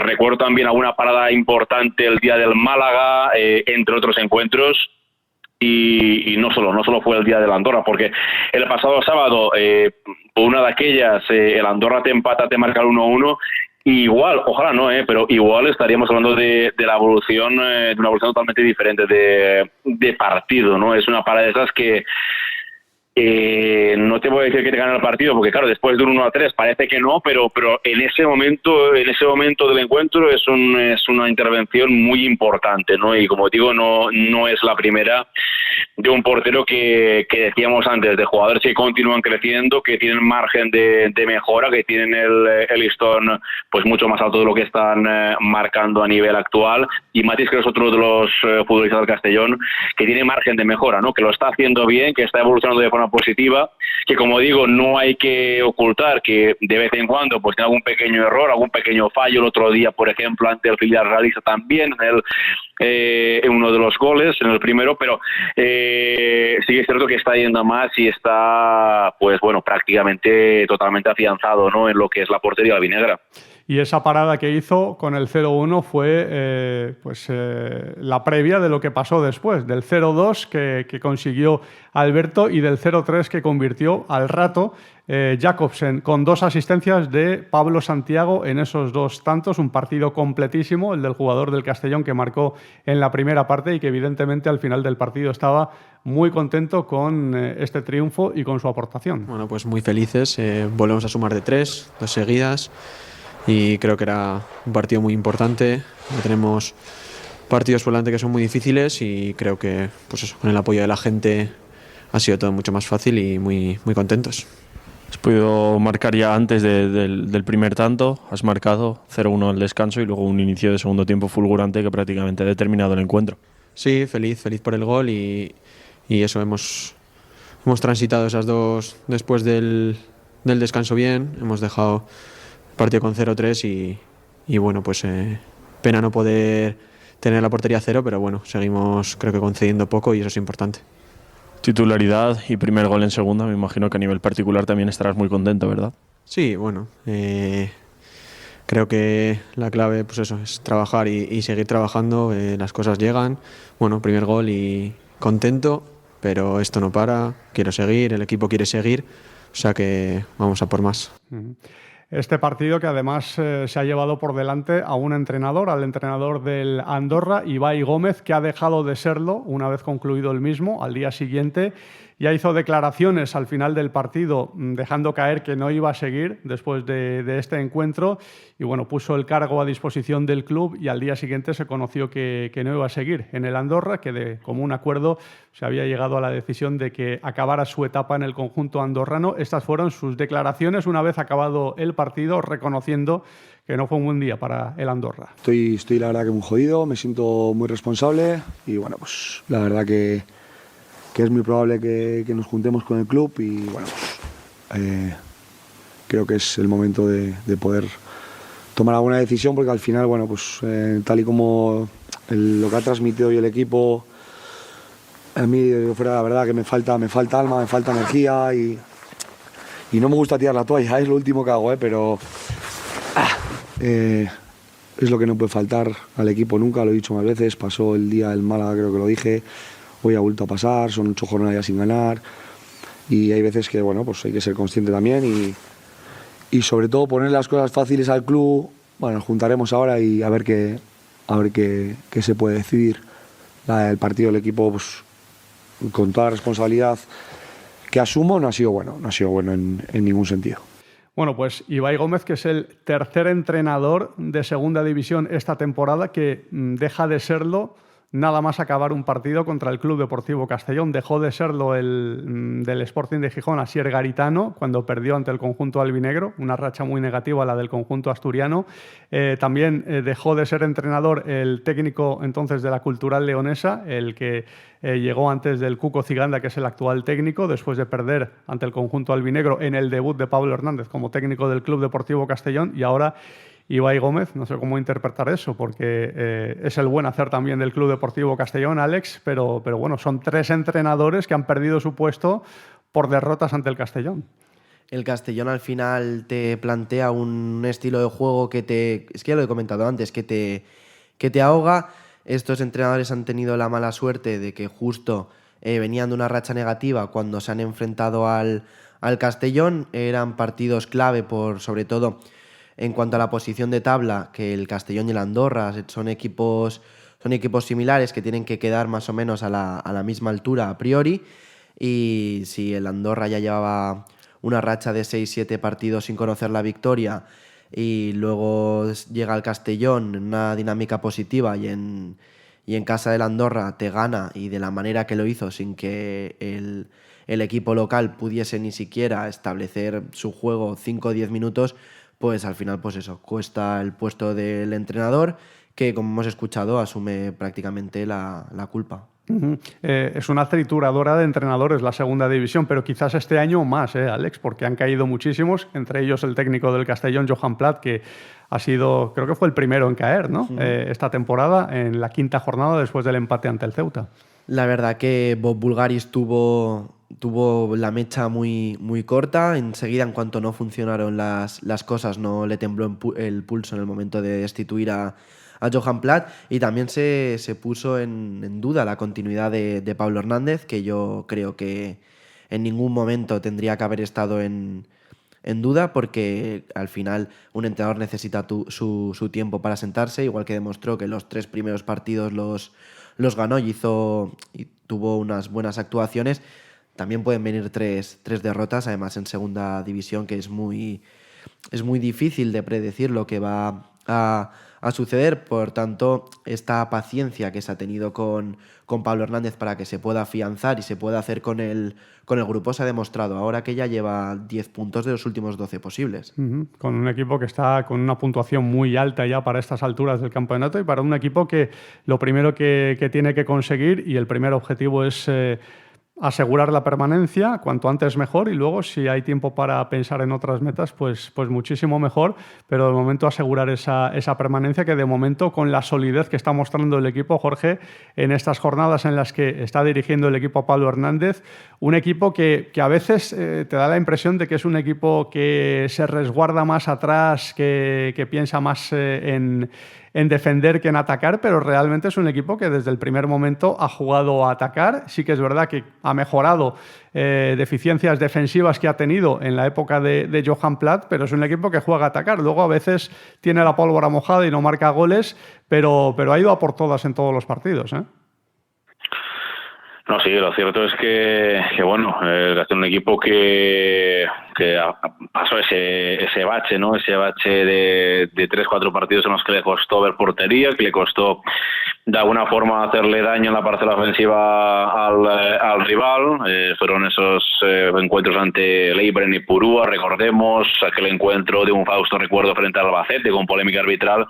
Recuerdo también alguna parada importante el día del Málaga, entre otros encuentros. Y no solo fue el día del Andorra, porque el pasado sábado, por una de aquellas, el Andorra te empata, te marca el 1-1, y igual, ojalá no, pero igual estaríamos hablando de la evolución, de una evolución totalmente diferente de partido, ¿no? Es una parada de esas que no te voy a decir que te gane el partido, porque claro, después de un 1-3 parece que no, pero en ese momento del encuentro es una intervención muy importante, ¿no? Y como digo, no es la primera de un portero que decíamos antes, de jugadores que continúan creciendo, que tienen margen de mejora, que tienen el listón pues mucho más alto de lo que están marcando a nivel actual, y Matis, que es otro de los futbolistas del Castellón que tiene margen de mejora, ¿no? Que lo está haciendo bien, que está evolucionando de forma positiva, que como digo, no hay que ocultar que de vez en cuando pues tiene algún pequeño error, algún pequeño fallo. El otro día, por ejemplo, ante el filial realista también en uno de los goles, en el primero, pero sí que es cierto que está yendo a más y está, pues bueno, prácticamente totalmente afianzado, ¿no?, en lo que es la portería albinegra. Y esa parada que hizo con el 0-1 fue la previa de lo que pasó después, del 0-2 que consiguió Alberto y del 0-3 que convirtió al rato Jakobsen, con 2 asistencias de Pablo Santiago en esos 2 tantos. Un partido completísimo, el del jugador del Castellón, que marcó en la primera parte y que evidentemente al final del partido estaba muy contento con este triunfo y con su aportación. Bueno, pues muy felices. Volvemos a sumar de 3, 2 seguidas. Y creo que era un partido muy importante. Tenemos partidos por delante que son muy difíciles y creo que pues eso, con el apoyo de la gente ha sido todo mucho más fácil y muy, muy contentos. Has podido marcar ya antes del primer tanto, has marcado 0-1 al descanso y luego un inicio de segundo tiempo fulgurante que prácticamente ha determinado el encuentro. Sí, feliz por el gol y eso, hemos transitado esas 2 después del descanso bien, hemos dejado partido con 0-3 y bueno, pues pena no poder tener la portería a 0, pero bueno, seguimos creo que concediendo poco y eso es importante. Titularidad y primer gol en segunda, me imagino que a nivel particular también estarás muy contento, ¿verdad? Sí, bueno, creo que la clave pues eso, es trabajar y seguir trabajando, las cosas llegan. Bueno, primer gol y contento, pero esto no para, quiero seguir, el equipo quiere seguir, o sea que vamos a por más. Este partido que además se ha llevado por delante a un entrenador, al entrenador del Andorra, Ibai Gómez, que ha dejado de serlo una vez concluido el mismo, al día siguiente. Ya hizo declaraciones al final del partido dejando caer que no iba a seguir después de este encuentro y bueno, puso el cargo a disposición del club y al día siguiente se conoció que no iba a seguir en el Andorra, que de común acuerdo se había llegado a la decisión de que acabara su etapa en el conjunto andorrano. Estas fueron sus declaraciones una vez acabado el partido, reconociendo que no fue un buen día para el Andorra. Estoy la verdad que muy jodido, me siento muy responsable y bueno, pues la verdad que es muy probable que nos juntemos con el club y bueno, creo que es el momento de poder tomar alguna decisión, porque al final, bueno, pues tal y como lo que ha transmitido hoy el equipo, a mí fuera la verdad que me falta alma, me falta energía y no me gusta tirar la toalla, es lo último que hago, pero es lo que no puede faltar al equipo nunca, lo he dicho más veces, pasó el día del Málaga, creo que lo dije. Hoy ha vuelto a pasar, son 8 jornadas ya sin ganar y hay veces que bueno, pues hay que ser consciente también y sobre todo poner las cosas fáciles al club. Bueno, nos juntaremos ahora y a ver qué se puede decidir. El partido del equipo, pues, con toda la responsabilidad que asumo, no ha sido bueno en ningún sentido. Bueno, pues Ibai Gómez, que es el tercer entrenador de segunda división esta temporada que deja de serlo nada más acabar un partido contra el Club Deportivo Castellón. Dejó de serlo el del Sporting de Gijón, Asier Garitano, cuando perdió ante el conjunto albinegro, una racha muy negativa la del conjunto asturiano. También dejó de ser entrenador el técnico entonces de la Cultural Leonesa, el que llegó antes del Cuco Ciganda, que es el actual técnico, después de perder ante el conjunto albinegro en el debut de Pablo Hernández como técnico del Club Deportivo Castellón, y ahora Ibai Gómez, no sé cómo interpretar eso, porque es el buen hacer también del Club Deportivo Castellón, Alex, pero bueno, son 3 entrenadores que han perdido su puesto por derrotas ante el Castellón. el Castellón al final te plantea un estilo de juego es que ya lo he comentado antes, que te ahoga. Estos entrenadores han tenido la mala suerte de que justo venían de una racha negativa cuando se han enfrentado al Castellón. Eran partidos clave sobre todo en cuanto a la posición de tabla, que el Castellón y el Andorra son equipos similares que tienen que quedar más o menos a la misma altura a priori. Y si el Andorra ya llevaba una racha de 6-7 partidos sin conocer la victoria y luego llega al Castellón en una dinámica positiva y en casa del Andorra te gana, y de la manera que lo hizo, sin que el equipo local pudiese ni siquiera establecer su juego 5 o 10 minutos, pues al final pues eso, cuesta el puesto del entrenador, que como hemos escuchado asume prácticamente la culpa. Es una trituradora de entrenadores la segunda división, pero quizás este año más, Alex, porque han caído muchísimos, entre ellos el técnico del Castellón, Johan Plat, que ha sido, creo que fue el primero en caer, ¿no? Esta temporada, en la 5ª jornada después del empate ante el Ceuta. La verdad que Bob Bulgaris tuvo la mecha muy, muy corta. Enseguida, en cuanto no funcionaron las cosas, no le tembló el pulso en el momento de destituir a Johan Plat, y también se puso en duda la continuidad de Pablo Hernández, que yo creo que en ningún momento tendría que haber estado en duda, porque al final un entrenador necesita su tiempo para sentarse, igual que demostró que los 3 primeros partidos los ganó y tuvo unas buenas actuaciones. También pueden venir tres derrotas, además en segunda división, que es muy difícil de predecir lo que va a suceder. Por tanto, esta paciencia que se ha tenido con Pablo Hernández para que se pueda afianzar y se pueda hacer con el grupo se ha demostrado ahora que ya lleva 10 puntos de los últimos 12 posibles. Con un equipo que está con una puntuación muy alta ya para estas alturas del campeonato, y para un equipo que lo primero que tiene que conseguir, y el primer objetivo es asegurar la permanencia, cuanto antes mejor, y luego si hay tiempo para pensar en otras metas, pues muchísimo mejor, pero de momento asegurar esa permanencia, que de momento, con la solidez que está mostrando el equipo, Jorge, en estas jornadas en las que está dirigiendo el equipo Pablo Hernández, un equipo que a veces te da la impresión de que es un equipo que se resguarda más atrás, que piensa más en defender que en atacar, pero realmente es un equipo que desde el primer momento ha jugado a atacar. Sí que es verdad que ha mejorado deficiencias defensivas que ha tenido en la época de Johan Plat, pero es un equipo que juega a atacar. Luego a veces tiene la pólvora mojada y no marca goles, pero ha ido a por todas en todos los partidos, ¿eh? No, sí, lo cierto es que bueno, es un equipo que pasó ese bache, ¿no? Ese bache de 3-4 partidos en los que le costó ver portería, que le costó de alguna forma hacerle daño en la parcela ofensiva al rival. Fueron esos encuentros ante Leibren y Purúa, recordemos aquel encuentro de un Fausto recuerdo frente al Albacete con polémica arbitral,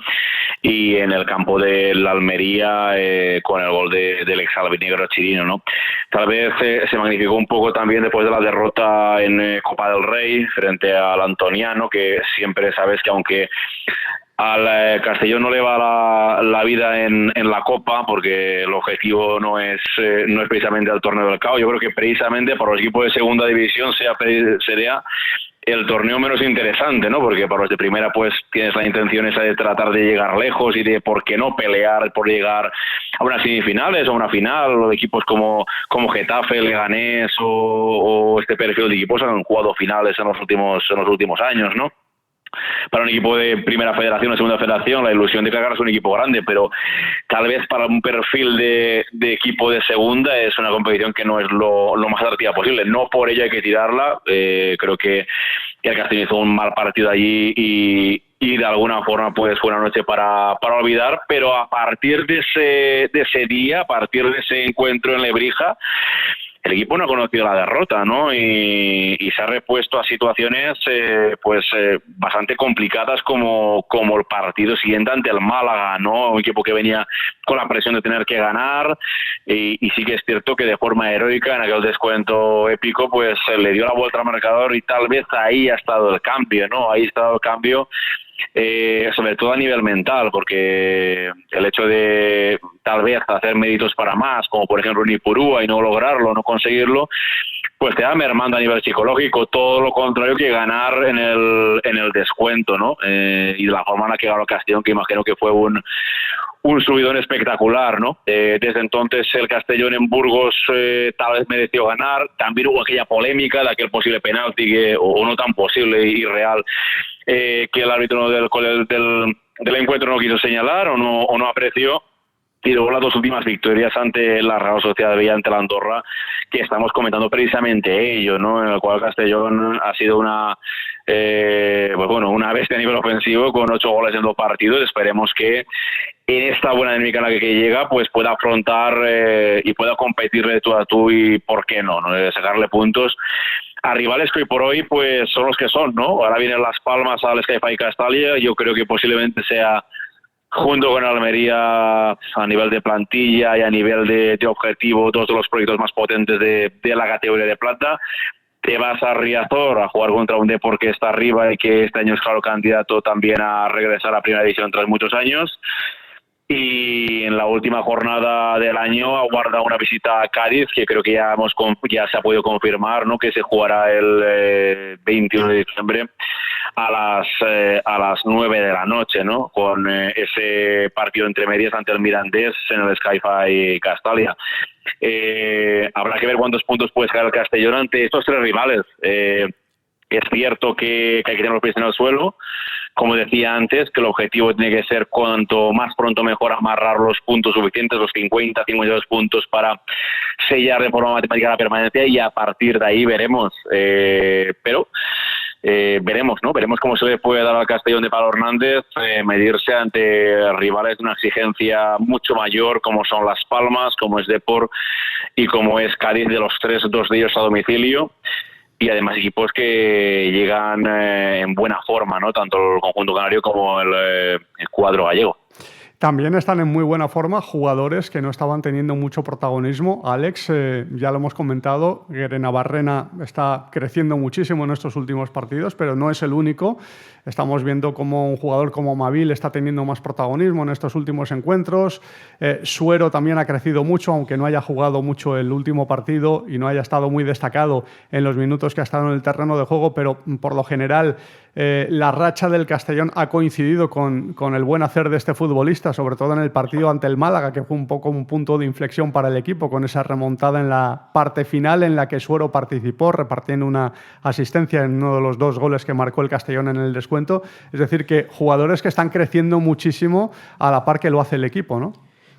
y en el campo del Almería con el gol del exalbinegro Chirino, ¿no? Tal vez se magnificó un poco también después de la derrota en Copa del Rey frente al Antoniano, que siempre sabes que aunque al Castellón no le va la vida en la Copa, porque el objetivo no es precisamente el torneo del CAO. Yo creo que precisamente para los equipos de segunda división sería el torneo menos interesante, ¿no? Porque para los de primera pues tienes la intención esa de tratar de llegar lejos y de, ¿por qué no?, pelear por llegar a unas semifinales o a una final. O equipos como Getafe, Leganés o este perfil de equipos han jugado finales en los últimos años, ¿no? Para un equipo de primera federación o segunda federación, la ilusión de que hagas un equipo grande, pero tal vez para un perfil de equipo de segunda es una competición que no es lo más atractiva posible. No por ello hay que tirarla. Creo que el Castellón hizo un mal partido allí y de alguna forma pues fue una noche para olvidar, pero a partir de ese día, a partir de ese encuentro en Lebrija, el equipo no ha conocido la derrota, ¿no? Y se ha repuesto a situaciones bastante complicadas como el partido siguiente ante el Málaga, ¿no? Un equipo que venía con la presión de tener que ganar y sí que es cierto que de forma heroica en aquel descuento épico pues le dio la vuelta al marcador, y tal vez ahí ha estado el cambio, ¿no? Ahí ha estado el cambio. Sobre todo a nivel mental, porque el hecho de tal vez hacer méritos para más, como por ejemplo en Ipurúa, y no lograrlo, no conseguirlo, pues te va mermando a nivel psicológico, todo lo contrario que ganar en el descuento, ¿no? Y de la forma en la que ganó Castellón, que imagino que fue un subidón espectacular, ¿no? Desde entonces el Castellón en Burgos tal vez mereció ganar. También hubo aquella polémica de aquel posible penalti o no tan posible y real que el árbitro del encuentro no quiso señalar o no apreció. Y luego las dos últimas victorias ante la Real Sociedad de Villa, ante la Andorra, que estamos comentando precisamente ello, ¿no? En el cual Castellón ha sido una bestia a nivel ofensivo con 8 goles en 2 partidos. Esperemos que en esta buena dinámica en la que llega, pues pueda afrontar y pueda competir de tú a tú y, ¿por qué no? Sacarle puntos a rivales que hoy por hoy pues son los que son, ¿no? Ahora vienen Las Palmas al Sky Castalia. Yo creo que posiblemente sea, junto con Almería, a nivel de plantilla y a nivel de objetivo, dos de los proyectos más potentes de la categoría de plata. Te vas a Riazor a jugar contra un Depor que está arriba y que este año es claro candidato también a regresar a Primera División tras muchos años. Y en la última jornada del año aguarda una visita a Cádiz, que creo que ya se ha podido confirmar, ¿no? Que se jugará el 21 de diciembre a las 9 de la noche, ¿no? Con ese partido entre medias ante el Mirandés en el Sky Castalia. Habrá que ver cuántos puntos puede sacar el Castellón ante estos 3 rivales. Es cierto que hay que tener los pies en el suelo. Como decía antes, que el objetivo tiene que ser cuanto más pronto mejor amarrar los puntos suficientes, los 50, 52 puntos para sellar de forma matemática la permanencia, y a partir de ahí veremos. Veremos, ¿no? Veremos cómo se le puede dar al Castellón de Pablo Hernández medirse ante rivales de una exigencia mucho mayor, como son Las Palmas, como es Depor y como es Cádiz, de los 3, 2 de ellos a domicilio. Y además equipos que llegan en buena forma, ¿no? Tanto el conjunto canario como el cuadro gallego. También están en muy buena forma jugadores que no estaban teniendo mucho protagonismo. Alex, ya lo hemos comentado, Guerenabarrena está creciendo muchísimo en estos últimos partidos, pero no es el único. Estamos viendo cómo un jugador como Mavil está teniendo más protagonismo en estos últimos encuentros. Suero también ha crecido mucho, aunque no haya jugado mucho el último partido y no haya estado muy destacado en los minutos que ha estado en el terreno de juego, pero por lo general la racha del Castellón ha coincidido con el buen hacer de este futbolista, sobre todo en el partido ante el Málaga, que fue un poco un punto de inflexión para el equipo, con esa remontada en la parte final en la que Suero participó, repartiendo una asistencia en uno de los 2 goles que marcó el Castellón en el descuento. Es decir, que jugadores que están creciendo muchísimo a la par que lo hace el equipo, ¿no?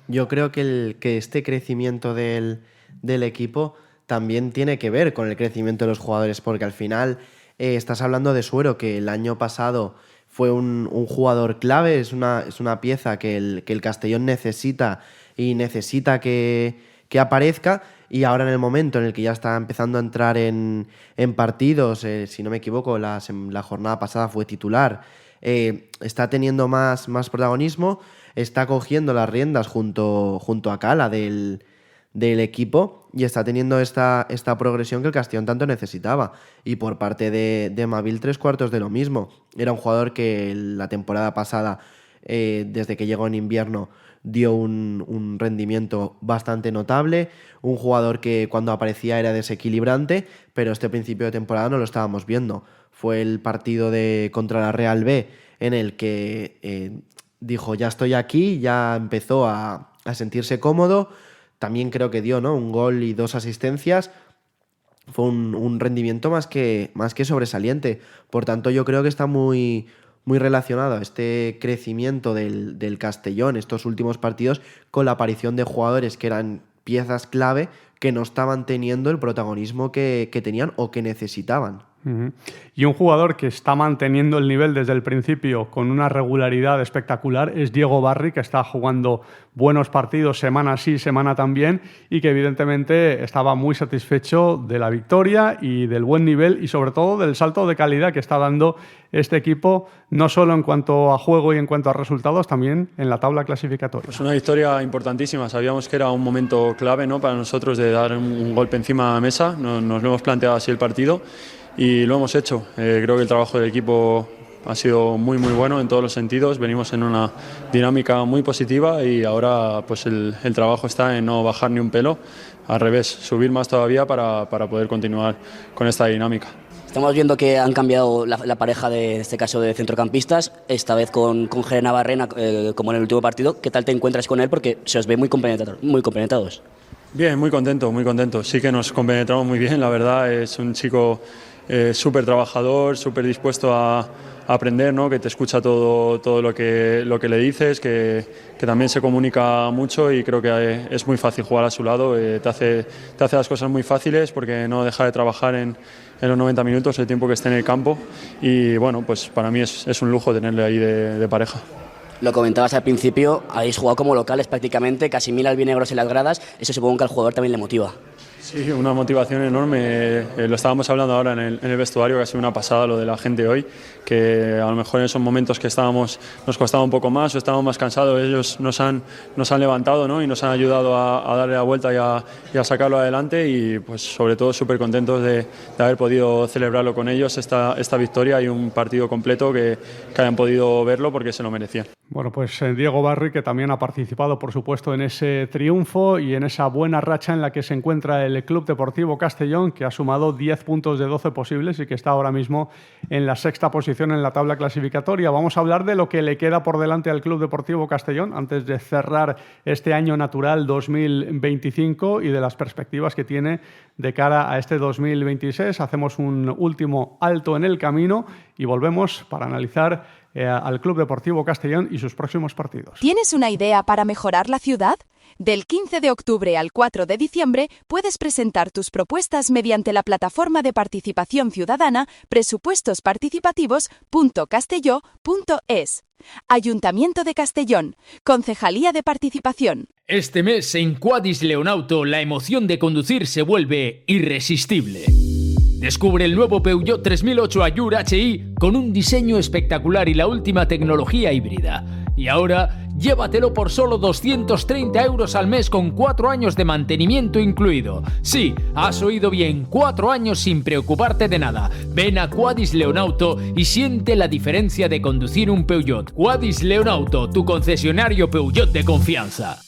Yo creo que este crecimiento del equipo también tiene que ver con el crecimiento de los jugadores, porque al final estás hablando de Suero, que el año pasado fue un jugador clave, es una pieza que el Castellón necesita y necesita que aparezca, y ahora en el momento en el que ya está empezando a entrar en partidos, si no me equivoco, la jornada pasada fue titular, está teniendo más protagonismo, está cogiendo las riendas junto a Cala del equipo y está teniendo esta progresión que el Castellón tanto necesitaba. Y por parte de Mavil, 3/4 de lo mismo. Era un jugador que la temporada pasada, desde que llegó en invierno, dio un rendimiento bastante notable, un jugador que cuando aparecía era desequilibrante, pero este principio de temporada no lo estábamos viendo. Fue el partido contra la Real B en el que dijo, ya estoy aquí, ya empezó a sentirse cómodo. También creo que dio, ¿no?, un gol y 2 asistencias. Fue un rendimiento más que sobresaliente. Por tanto, yo creo que está muy relacionado este crecimiento del Castellón estos últimos partidos con la aparición de jugadores que eran piezas clave que no estaban teniendo el protagonismo que tenían o que necesitaban. Uh-huh. Y un jugador que está manteniendo el nivel desde el principio con una regularidad espectacular es Diego Barri, que está jugando buenos partidos semana sí, semana también, y que evidentemente estaba muy satisfecho de la victoria y del buen nivel y sobre todo del salto de calidad que está dando este equipo, no solo en cuanto a juego y en cuanto a resultados, también en la tabla clasificatoria. Pues una victoria importantísima. Sabíamos que era un momento clave, ¿no?, para nosotros de dar un golpe encima de la mesa. Nos lo hemos planteado así el partido y lo hemos hecho. Creo que el trabajo del equipo ha sido muy bueno en todos los sentidos, venimos en una dinámica muy positiva y ahora pues el trabajo está en no bajar ni un pelo, al revés, subir más todavía para poder continuar con esta dinámica. Estamos viendo que han cambiado la pareja de este caso de centrocampistas, esta vez con Jere Navarrena, como en el último partido. ¿Qué tal te encuentras con él? Porque se os ve muy compenetrados. Bien, muy contento. Sí que nos compenetramos muy bien, la verdad. Es un chico súper trabajador, súper dispuesto a aprender, ¿no? Que te escucha todo lo que le dices, que también se comunica mucho y creo que es muy fácil jugar a su lado. Te hace las cosas muy fáciles porque no deja de trabajar en los 90 minutos, el tiempo que esté en el campo, y bueno, pues para mí es un lujo tenerle ahí de pareja. Lo comentabas al principio, habéis jugado como locales prácticamente, casi 1000 albinegros en las gradas, eso supongo que al jugador también le motiva. Sí, una motivación enorme. Lo estábamos hablando ahora en el vestuario, que ha sido una pasada lo de la gente hoy, que a lo mejor en esos momentos que nos costaba un poco más o estábamos más cansados, ellos nos han levantado, ¿no? Y nos han ayudado a darle la vuelta y a sacarlo adelante, y pues sobre todo súper contentos de haber podido celebrarlo con ellos, esta victoria y un partido completo que hayan podido verlo porque se lo merecían. Bueno, pues Diego Barry, que también ha participado, por supuesto, en ese triunfo y en esa buena racha en la que se encuentra el Club Deportivo Castellón, que ha sumado 10 puntos de 12 posibles y que está ahora mismo en la sexta posición en la tabla clasificatoria. Vamos a hablar de lo que le queda por delante al Club Deportivo Castellón antes de cerrar este año natural 2025 y de las perspectivas que tiene de cara a este 2026. Hacemos un último alto en el camino y volvemos para analizar al Club Deportivo Castellón y sus próximos partidos. ¿Tienes una idea para mejorar la ciudad? Del 15 de octubre al 4 de diciembre puedes presentar tus propuestas mediante la plataforma de participación ciudadana presupuestosparticipativos.castelló.es. Ayuntamiento de Castellón, Concejalía de Participación. Este mes en Quadis Leonauto la emoción de conducir se vuelve irresistible. Descubre el nuevo Peugeot 3008 Allure HI con un diseño espectacular y la última tecnología híbrida. Y ahora, llévatelo por solo 230 € al mes con 4 años de mantenimiento incluido. Sí, has oído bien, 4 años sin preocuparte de nada. Ven a Quadis Leonauto y siente la diferencia de conducir un Peugeot. Quadis Leonauto, tu concesionario Peugeot de confianza.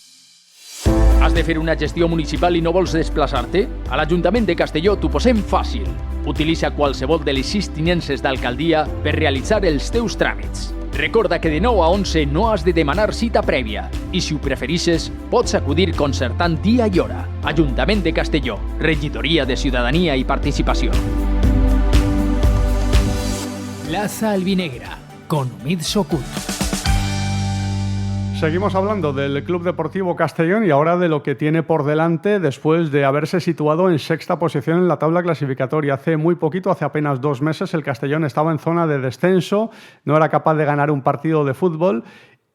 Has de fer una gestió municipal i no vols desplaçar-te? A l'Ajuntament de Castelló t'ho posem fàcil. Utilitza qualsevol de les 6 tinences d'alcaldia per realitzar els teus tràmits. Recorda que de 9 a 11 no has de demanar cita prèvia i si ho preferixes pots acudir concertant dia i hora. Ajuntament de Castelló, Regidoria de Ciutadania i Participació. Plaza Albinegra, con Omid Sokut. Seguimos hablando del Club Deportivo Castellón y ahora de lo que tiene por delante después de haberse situado en sexta posición en la tabla clasificatoria. Hace muy poquito, hace apenas 2 meses, el Castellón estaba en zona de descenso, no era capaz de ganar un partido de fútbol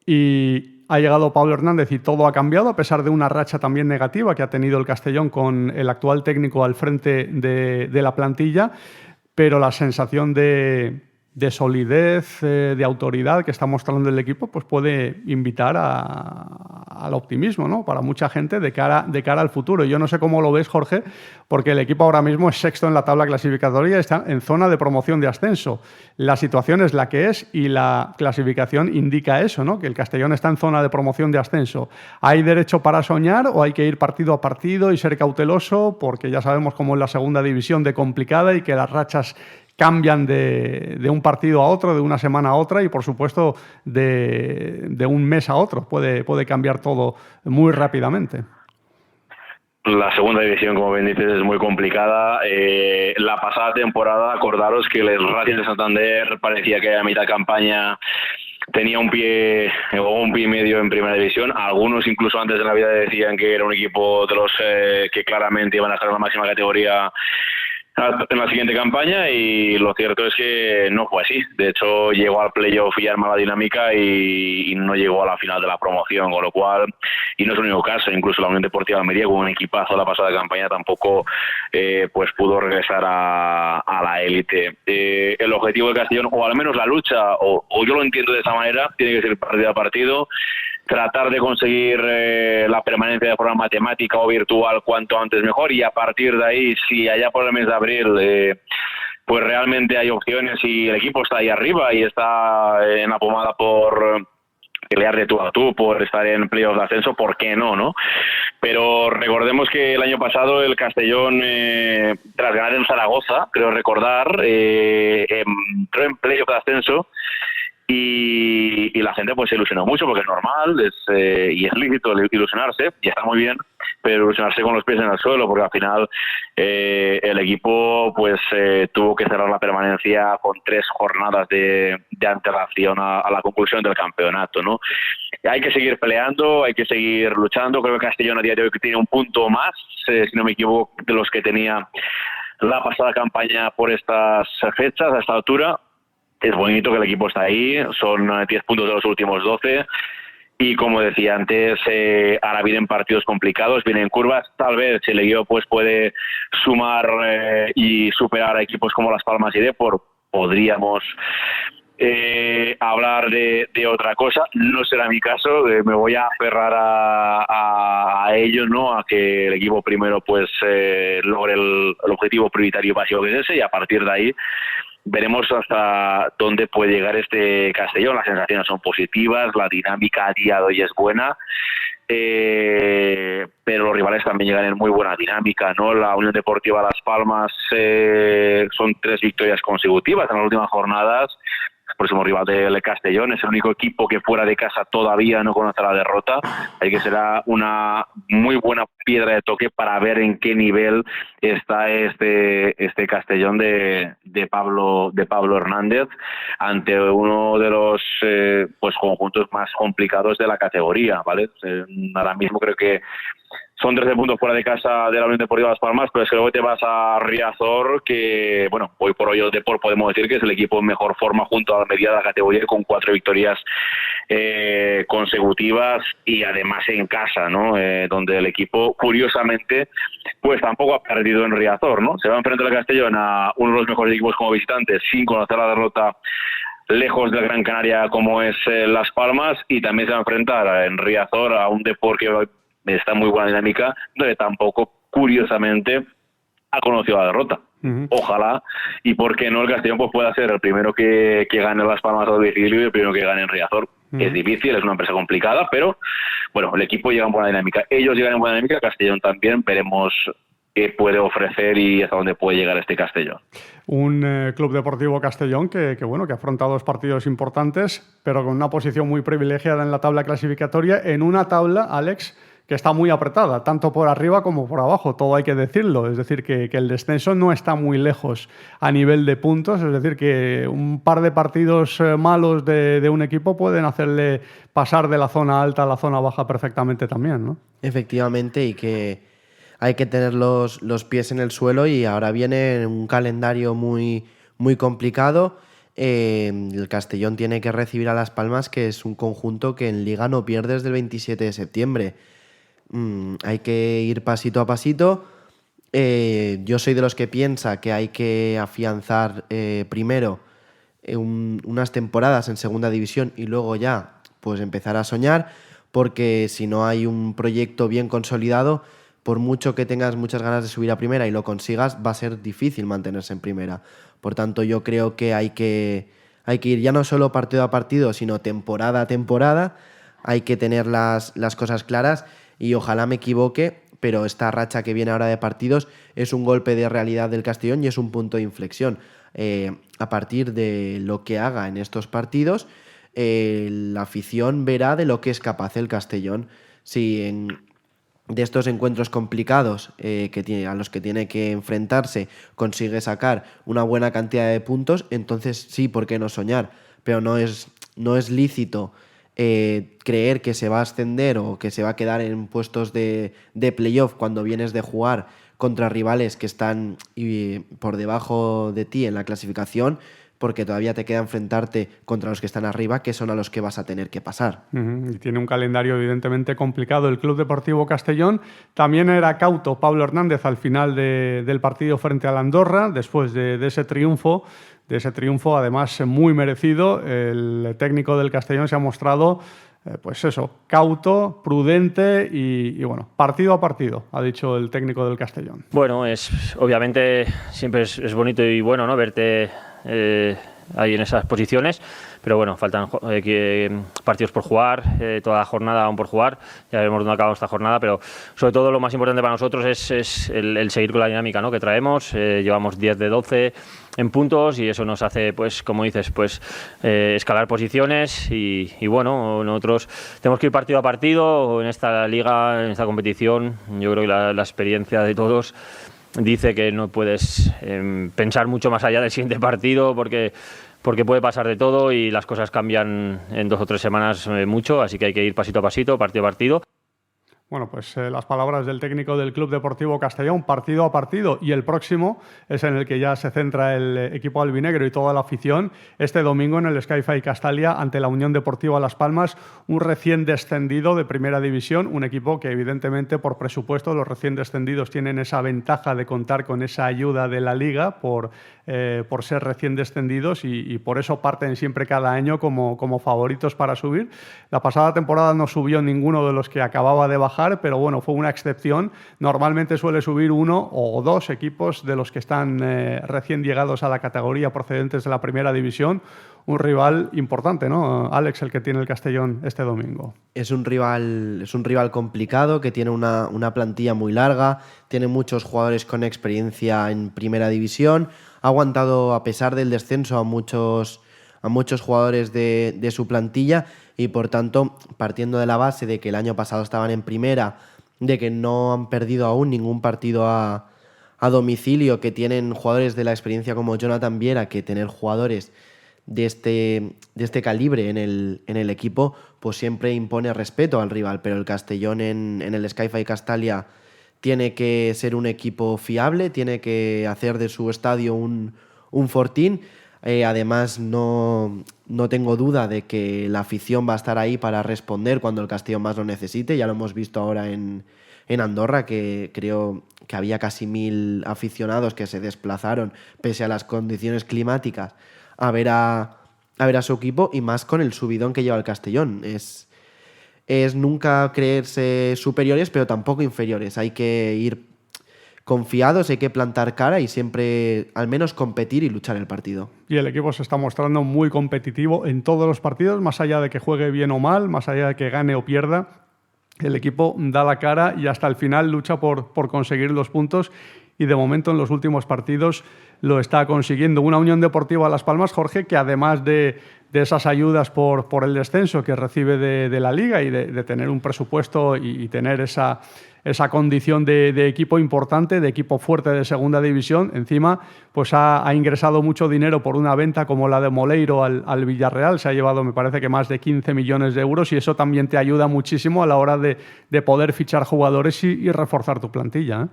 y ha llegado Pablo Hernández y todo ha cambiado, a pesar de una racha también negativa que ha tenido el Castellón con el actual técnico al frente de la plantilla, pero la sensación de solidez, de autoridad que está mostrando el equipo, pues puede invitar al optimismo, ¿no? Para mucha gente de cara al futuro. Yo no sé cómo lo ves, Jorge, porque el equipo ahora mismo es sexto en la tabla clasificatoria y está en zona de promoción de ascenso. La situación es la que es y la clasificación indica eso, ¿no? Que el Castellón está en zona de promoción de ascenso. ¿Hay derecho para soñar o hay que ir partido a partido y ser cauteloso? Porque ya sabemos cómo es la segunda división de complicada y que las rachas cambian de un partido a otro, de una semana a otra y, por supuesto, de un mes a otro. Puede cambiar todo muy rápidamente. La segunda división, como bien dices, es muy complicada. La pasada temporada, acordaros que el Racing de Santander parecía que a mitad de campaña tenía un pie o un pie y medio en primera división. Algunos incluso antes de Navidad decían que era un equipo de los que claramente iban a estar en la máxima categoría en la siguiente campaña, y lo cierto es que no fue así. De hecho, llegó al playoff y arma la dinámica y no llegó a la final de la promoción, con lo cual, y no es el único caso, incluso la Unión Deportiva Almería, con un equipazo la pasada campaña, tampoco pues pudo regresar a la élite. El objetivo del Castellón, o al menos la lucha, o yo lo entiendo de esta manera, tiene que ser partido a partido, tratar de conseguir la permanencia de forma matemática o virtual cuanto antes mejor, y a partir de ahí, si allá por el mes de abril pues realmente hay opciones y el equipo está ahí arriba y está en la pomada por pelear de tú a tú, por estar en playoff de ascenso, ¿por qué no? Pero recordemos que el año pasado el Castellón, tras ganar en Zaragoza, creo recordar, entró en playoff de ascenso y la gente pues se ilusionó mucho porque es normal y es lícito ilusionarse y está muy bien, pero ilusionarse con los pies en el suelo porque al final el equipo pues tuvo que cerrar la permanencia con 3 jornadas de antelación a la conclusión del campeonato, ¿no? Hay que seguir peleando, hay que seguir luchando. Creo que Castellón a día de hoy tiene un punto más, si no me equivoco, de los que tenía la pasada campaña por estas fechas, a esta altura. Es bonito que el equipo está ahí, son 10 puntos de los últimos 12 y como decía antes, ahora vienen partidos complicados, vienen curvas, tal vez si el equipo pues puede sumar y superar a equipos como Las Palmas y Depor, podríamos hablar de otra cosa. No será mi caso, me voy a aferrar a ello, ¿no? A que el equipo primero pues logre el objetivo prioritario básico que es ese y a partir de ahí veremos hasta dónde puede llegar este Castellón. Las sensaciones son positivas, la dinámica a día de hoy es buena, pero los rivales también llegan en muy buena dinámica, ¿no? La Unión Deportiva Las Palmas son 3 victorias consecutivas en las últimas jornadas. El próximo rival del Castellón es el único equipo que fuera de casa todavía no conoce la derrota, así que será una muy buena piedra de toque para ver en qué nivel está este Castellón de Pablo Hernández ante uno de los pues conjuntos más complicados de la categoría, ¿vale? Ahora mismo creo que son 13 puntos fuera de casa de la Unión Deportiva Las Palmas, pero es que luego te vas a Riazor, que, bueno, hoy por hoy el Depor podemos decir que es el equipo en mejor forma junto a la media de la categoría, con 4 victorias consecutivas y además en casa, ¿no? Donde el equipo, curiosamente, pues tampoco ha perdido en Riazor, ¿no? Se va a enfrentar al Castellón a uno de los mejores equipos como visitantes, sin conocer la derrota lejos del Gran Canaria como es Las Palmas, y también se va a enfrentar en Riazor a un Depor que está en muy buena dinámica, donde tampoco, curiosamente, ha conocido la derrota. Ojalá, y por qué no el Castellón pues pueda ser el primero que gane Las Palmas a domicilio y el primero que gane en Riazor. Es difícil, es una empresa complicada, pero bueno, el equipo llega en buena dinámica. Ellos llegan en buena dinámica, Castellón también. Veremos qué puede ofrecer y hasta dónde puede llegar este Castellón. Un Club Deportivo Castellón que ha afrontado 2 partidos importantes, pero con una posición muy privilegiada en la tabla clasificatoria, en una tabla, Alex, que está muy apretada, tanto por arriba como por abajo, todo hay que decirlo. Es decir, que el descenso no está muy lejos a nivel de puntos, es decir, que un par de partidos malos de un equipo pueden hacerle pasar de la zona alta a la zona baja perfectamente también, ¿no? Efectivamente, y que hay que tener los pies en el suelo, y ahora viene un calendario muy, muy complicado. El Castellón tiene que recibir a Las Palmas, que es un conjunto que en Liga no pierde desde el 27 de septiembre. Hay que ir pasito a pasito. Yo soy de los que piensa que hay que afianzar primero unas temporadas en segunda división y luego ya pues empezar a soñar, porque si no hay un proyecto bien consolidado, por mucho que tengas muchas ganas de subir a primera y lo consigas, va a ser difícil mantenerse en primera. Por tanto, yo creo que hay que ir ya no solo partido a partido, sino temporada a temporada. Hay que tener las cosas claras, y ojalá me equivoque, pero esta racha que viene ahora de partidos es un golpe de realidad del Castellón y es un punto de inflexión. A partir de lo que haga en estos partidos, la afición verá de lo que es capaz el Castellón. Si de estos encuentros complicados a los que tiene que enfrentarse consigue sacar una buena cantidad de puntos, entonces sí, ¿por qué no soñar? Pero no es lícito creer que se va a ascender o que se va a quedar en puestos de playoff cuando vienes de jugar contra rivales que están por debajo de ti en la clasificación, porque todavía te queda enfrentarte contra los que están arriba, que son a los que vas a tener que pasar. Y tiene un calendario evidentemente complicado el Club Deportivo Castellón. También era cauto Pablo Hernández al final del partido frente al Andorra, después de ese triunfo. Además muy merecido. El técnico del Castellón se ha mostrado pues eso, cauto, prudente y bueno, partido a partido, ha dicho el técnico del Castellón. Bueno, obviamente siempre es bonito y bueno, ¿no?, verte ahí en esas posiciones, pero bueno, faltan partidos por jugar, toda la jornada aún por jugar, ya veremos dónde acabamos esta jornada, pero sobre todo lo más importante para nosotros es el seguir con la dinámica, ¿no?, que traemos. Llevamos 10 de 12 en puntos y eso nos hace, pues como dices, pues escalar posiciones y bueno, nosotros tenemos que ir partido a partido en esta liga, en esta competición. Yo creo que la experiencia de todos dice que no puedes pensar mucho más allá del siguiente partido porque puede pasar de todo y las cosas cambian en 2 o 3 semanas mucho, así que hay que ir pasito a pasito, partido a partido. Bueno, pues las palabras del técnico del Club Deportivo Castellón, partido a partido, y el próximo es en el que ya se centra el equipo albinegro y toda la afición, este domingo en el Sky-Fi Castalia ante la Unión Deportiva Las Palmas, un recién descendido de Primera División, un equipo que evidentemente por presupuesto los recién descendidos tienen esa ventaja de contar con esa ayuda de la Liga por ser recién descendidos y por eso parten siempre cada año como favoritos para subir. La pasada temporada no subió ninguno de los que acababa de bajar, pero bueno, fue una excepción. Normalmente suele subir 1 o 2 equipos de los que están recién llegados a la categoría procedentes de la Primera División. Un rival importante, ¿no, Alex, el que tiene el Castellón este domingo? Es un rival complicado, que tiene una plantilla muy larga, tiene muchos jugadores con experiencia en Primera División, ha aguantado a pesar del descenso a muchos jugadores de su plantilla y por tanto, partiendo de la base de que el año pasado estaban en Primera, de que no han perdido aún ningún partido a domicilio, que tienen jugadores de la experiencia como Jonathan Viera, que tener jugadores de este calibre en el equipo, pues siempre impone respeto al rival, pero el Castellón en el Sky-Fi Castalia tiene que ser un equipo fiable, tiene que hacer de su estadio un fortín. Además, no tengo duda de que la afición va a estar ahí para responder cuando el Castellón más lo necesite. Ya lo hemos visto ahora en Andorra, que creo que había casi 1000 aficionados que se desplazaron pese a las condiciones climáticas a ver a su equipo, y más con el subidón que lleva el Castellón. Es nunca creerse superiores, pero tampoco inferiores. Hay que ir confiados, hay que plantar cara y siempre al menos competir y luchar el partido. Y el equipo se está mostrando muy competitivo en todos los partidos, más allá de que juegue bien o mal, más allá de que gane o pierda. El equipo da la cara y hasta el final lucha por conseguir los puntos, y de momento en los últimos partidos lo está consiguiendo. Una Unión Deportiva Las Palmas, Jorge, que además de esas ayudas por el descenso que recibe de la Liga y de tener un presupuesto y tener esa condición de equipo importante, de equipo fuerte de Segunda División, encima pues ha ingresado mucho dinero por una venta como la de Moleiro al Villarreal. Se ha llevado, me parece que más de 15 millones de euros, y eso también te ayuda muchísimo a la hora de poder fichar jugadores y reforzar tu plantilla, ¿eh?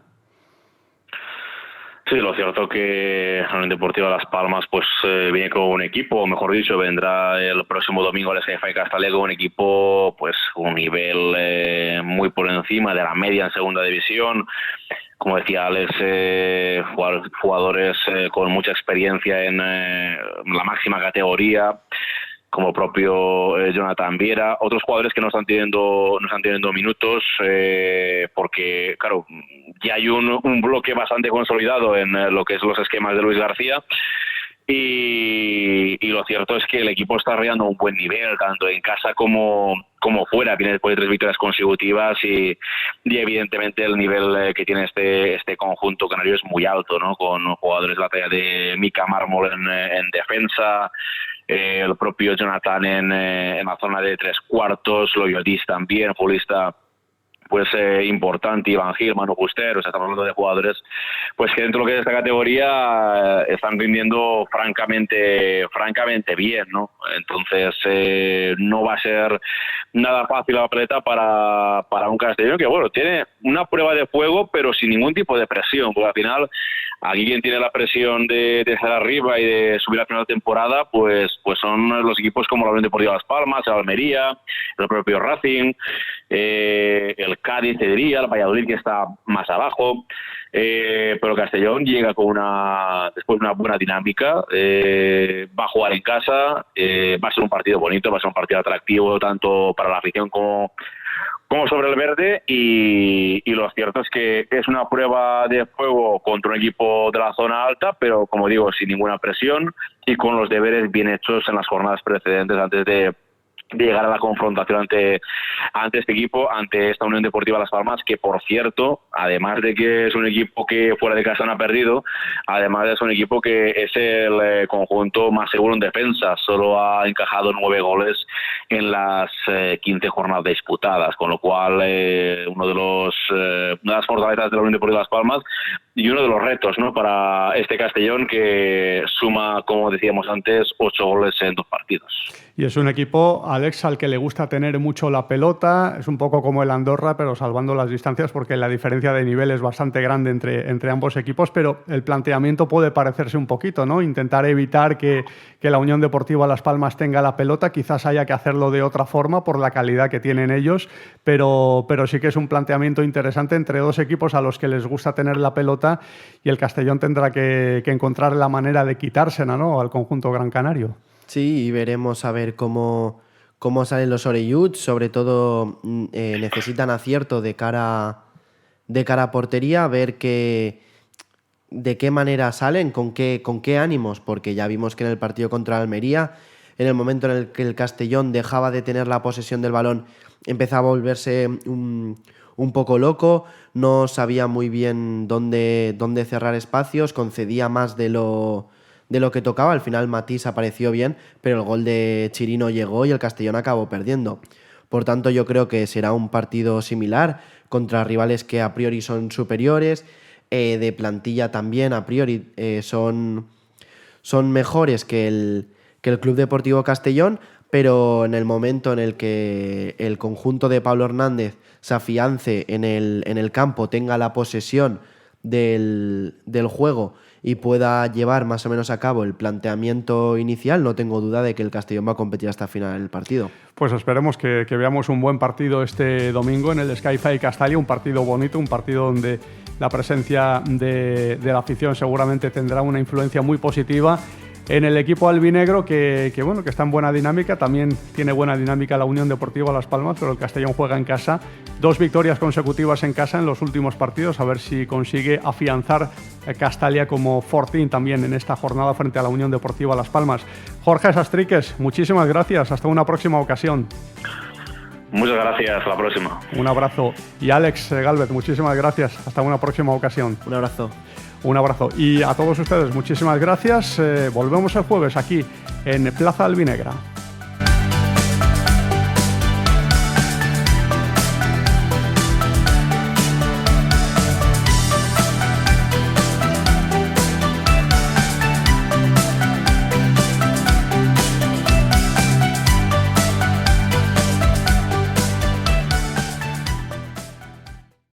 Sí, lo cierto que la Unión Deportiva Las Palmas pues viene con un equipo, o mejor dicho, vendrá el próximo domingo al Sky-Fi Castalia con un equipo pues un nivel muy por encima de la media en Segunda División. Como decía Alex, jugadores con mucha experiencia en la máxima categoría, como el propio Jonathan Viera, otros jugadores que no están teniendo minutos, porque claro, ya hay un bloque bastante consolidado en lo que es los esquemas de Luis García, y lo cierto es que el equipo está rayando un buen nivel, tanto en casa como fuera. Viene después de 3 victorias consecutivas y evidentemente el nivel que tiene este conjunto canario es muy alto, ¿no? Con jugadores de la talla de Mika Mármol en defensa, el propio Jonathan en la zona de 3/4, Loyotis también, futbolista pues importante, Iván Gil, Manu Fuster. O sea, estamos hablando de jugadores pues que dentro de lo que es esta categoría están rindiendo francamente bien, ¿no? Entonces no va a ser nada fácil la peleta para un Castellón que, bueno, tiene una prueba de fuego pero sin ningún tipo de presión, porque al final aquí quien tiene la presión de estar arriba y de subir a la final de temporada pues son los equipos como la Unión Deportiva Las Palmas, el Almería, el propio Racing, el Cádiz, te diría, el Valladolid, que está más abajo. pero Castellón llega con después de una buena dinámica, va a jugar en casa, va a ser un partido bonito, va a ser un partido atractivo tanto para la afición como sobre el verde, y lo cierto es que es una prueba de fuego contra un equipo de la zona alta, pero como digo, sin ninguna presión y con los deberes bien hechos en las jornadas precedentes antes de llegar a la confrontación ante este equipo, ante esta Unión Deportiva Las Palmas, que por cierto, además de que es un equipo que fuera de casa no ha perdido, además es un equipo que es el conjunto más seguro en defensa, solo ha encajado 9 goles en las 15 jornadas disputadas, con lo cual una de las fortalezas de la Unión Deportiva Las Palmas y uno de los retos, ¿no?, para este Castellón, que suma, como decíamos antes, 8 goles en 2 partidos. Y es un equipo, Alex, al que le gusta tener mucho la pelota. Es un poco como el Andorra, pero salvando las distancias, porque la diferencia de nivel es bastante grande entre ambos equipos, pero el planteamiento puede parecerse un poquito, ¿no? Intentar evitar que la Unión Deportiva Las Palmas tenga la pelota. Quizás haya que hacerlo de otra forma por la calidad que tienen ellos, pero sí que es un planteamiento interesante entre dos equipos a los que les gusta tener la pelota, y el Castellón tendrá que encontrar la manera de quitársela, ¿no?, al conjunto gran canario. Sí, y veremos a ver cómo salen los Orelluts. Sobre todo necesitan acierto de cara a portería, a ver de qué manera salen, con qué ánimos, porque ya vimos que en el partido contra Almería, en el momento en el que el Castellón dejaba de tener la posesión del balón, empezaba a volverse un poco loco, no sabía muy bien dónde cerrar espacios, concedía más de lo que tocaba. Al final Matís apareció bien, pero el gol de Chirino llegó y el Castellón acabó perdiendo. Por tanto, yo creo que será un partido similar contra rivales que a priori son superiores, de plantilla también a priori son mejores que el Club Deportivo Castellón, pero en el momento en el que el conjunto de Pablo Hernández se afiance en el campo, tenga la posesión del juego y pueda llevar más o menos a cabo el planteamiento inicial, no tengo duda de que el Castellón va a competir hasta el final del partido. Pues esperemos que veamos un buen partido este domingo en el Sky-Fi Castalia, un partido bonito, un partido donde la presencia de la afición seguramente tendrá una influencia muy positiva en el equipo albinegro, que está en buena dinámica. También tiene buena dinámica la Unión Deportiva Las Palmas, pero el Castellón juega en casa. 2 victorias consecutivas en casa en los últimos partidos, a ver si consigue afianzar Castalia como fortín también en esta jornada frente a la Unión Deportiva Las Palmas. Jorge Sastriques, muchísimas gracias, hasta una próxima ocasión. Muchas gracias, hasta la próxima. Un abrazo. Y Alex Gálvez, muchísimas gracias, hasta una próxima ocasión. Un abrazo. Un abrazo. Y a todos ustedes, muchísimas gracias. Volvemos el jueves aquí en Plaza Albinegra.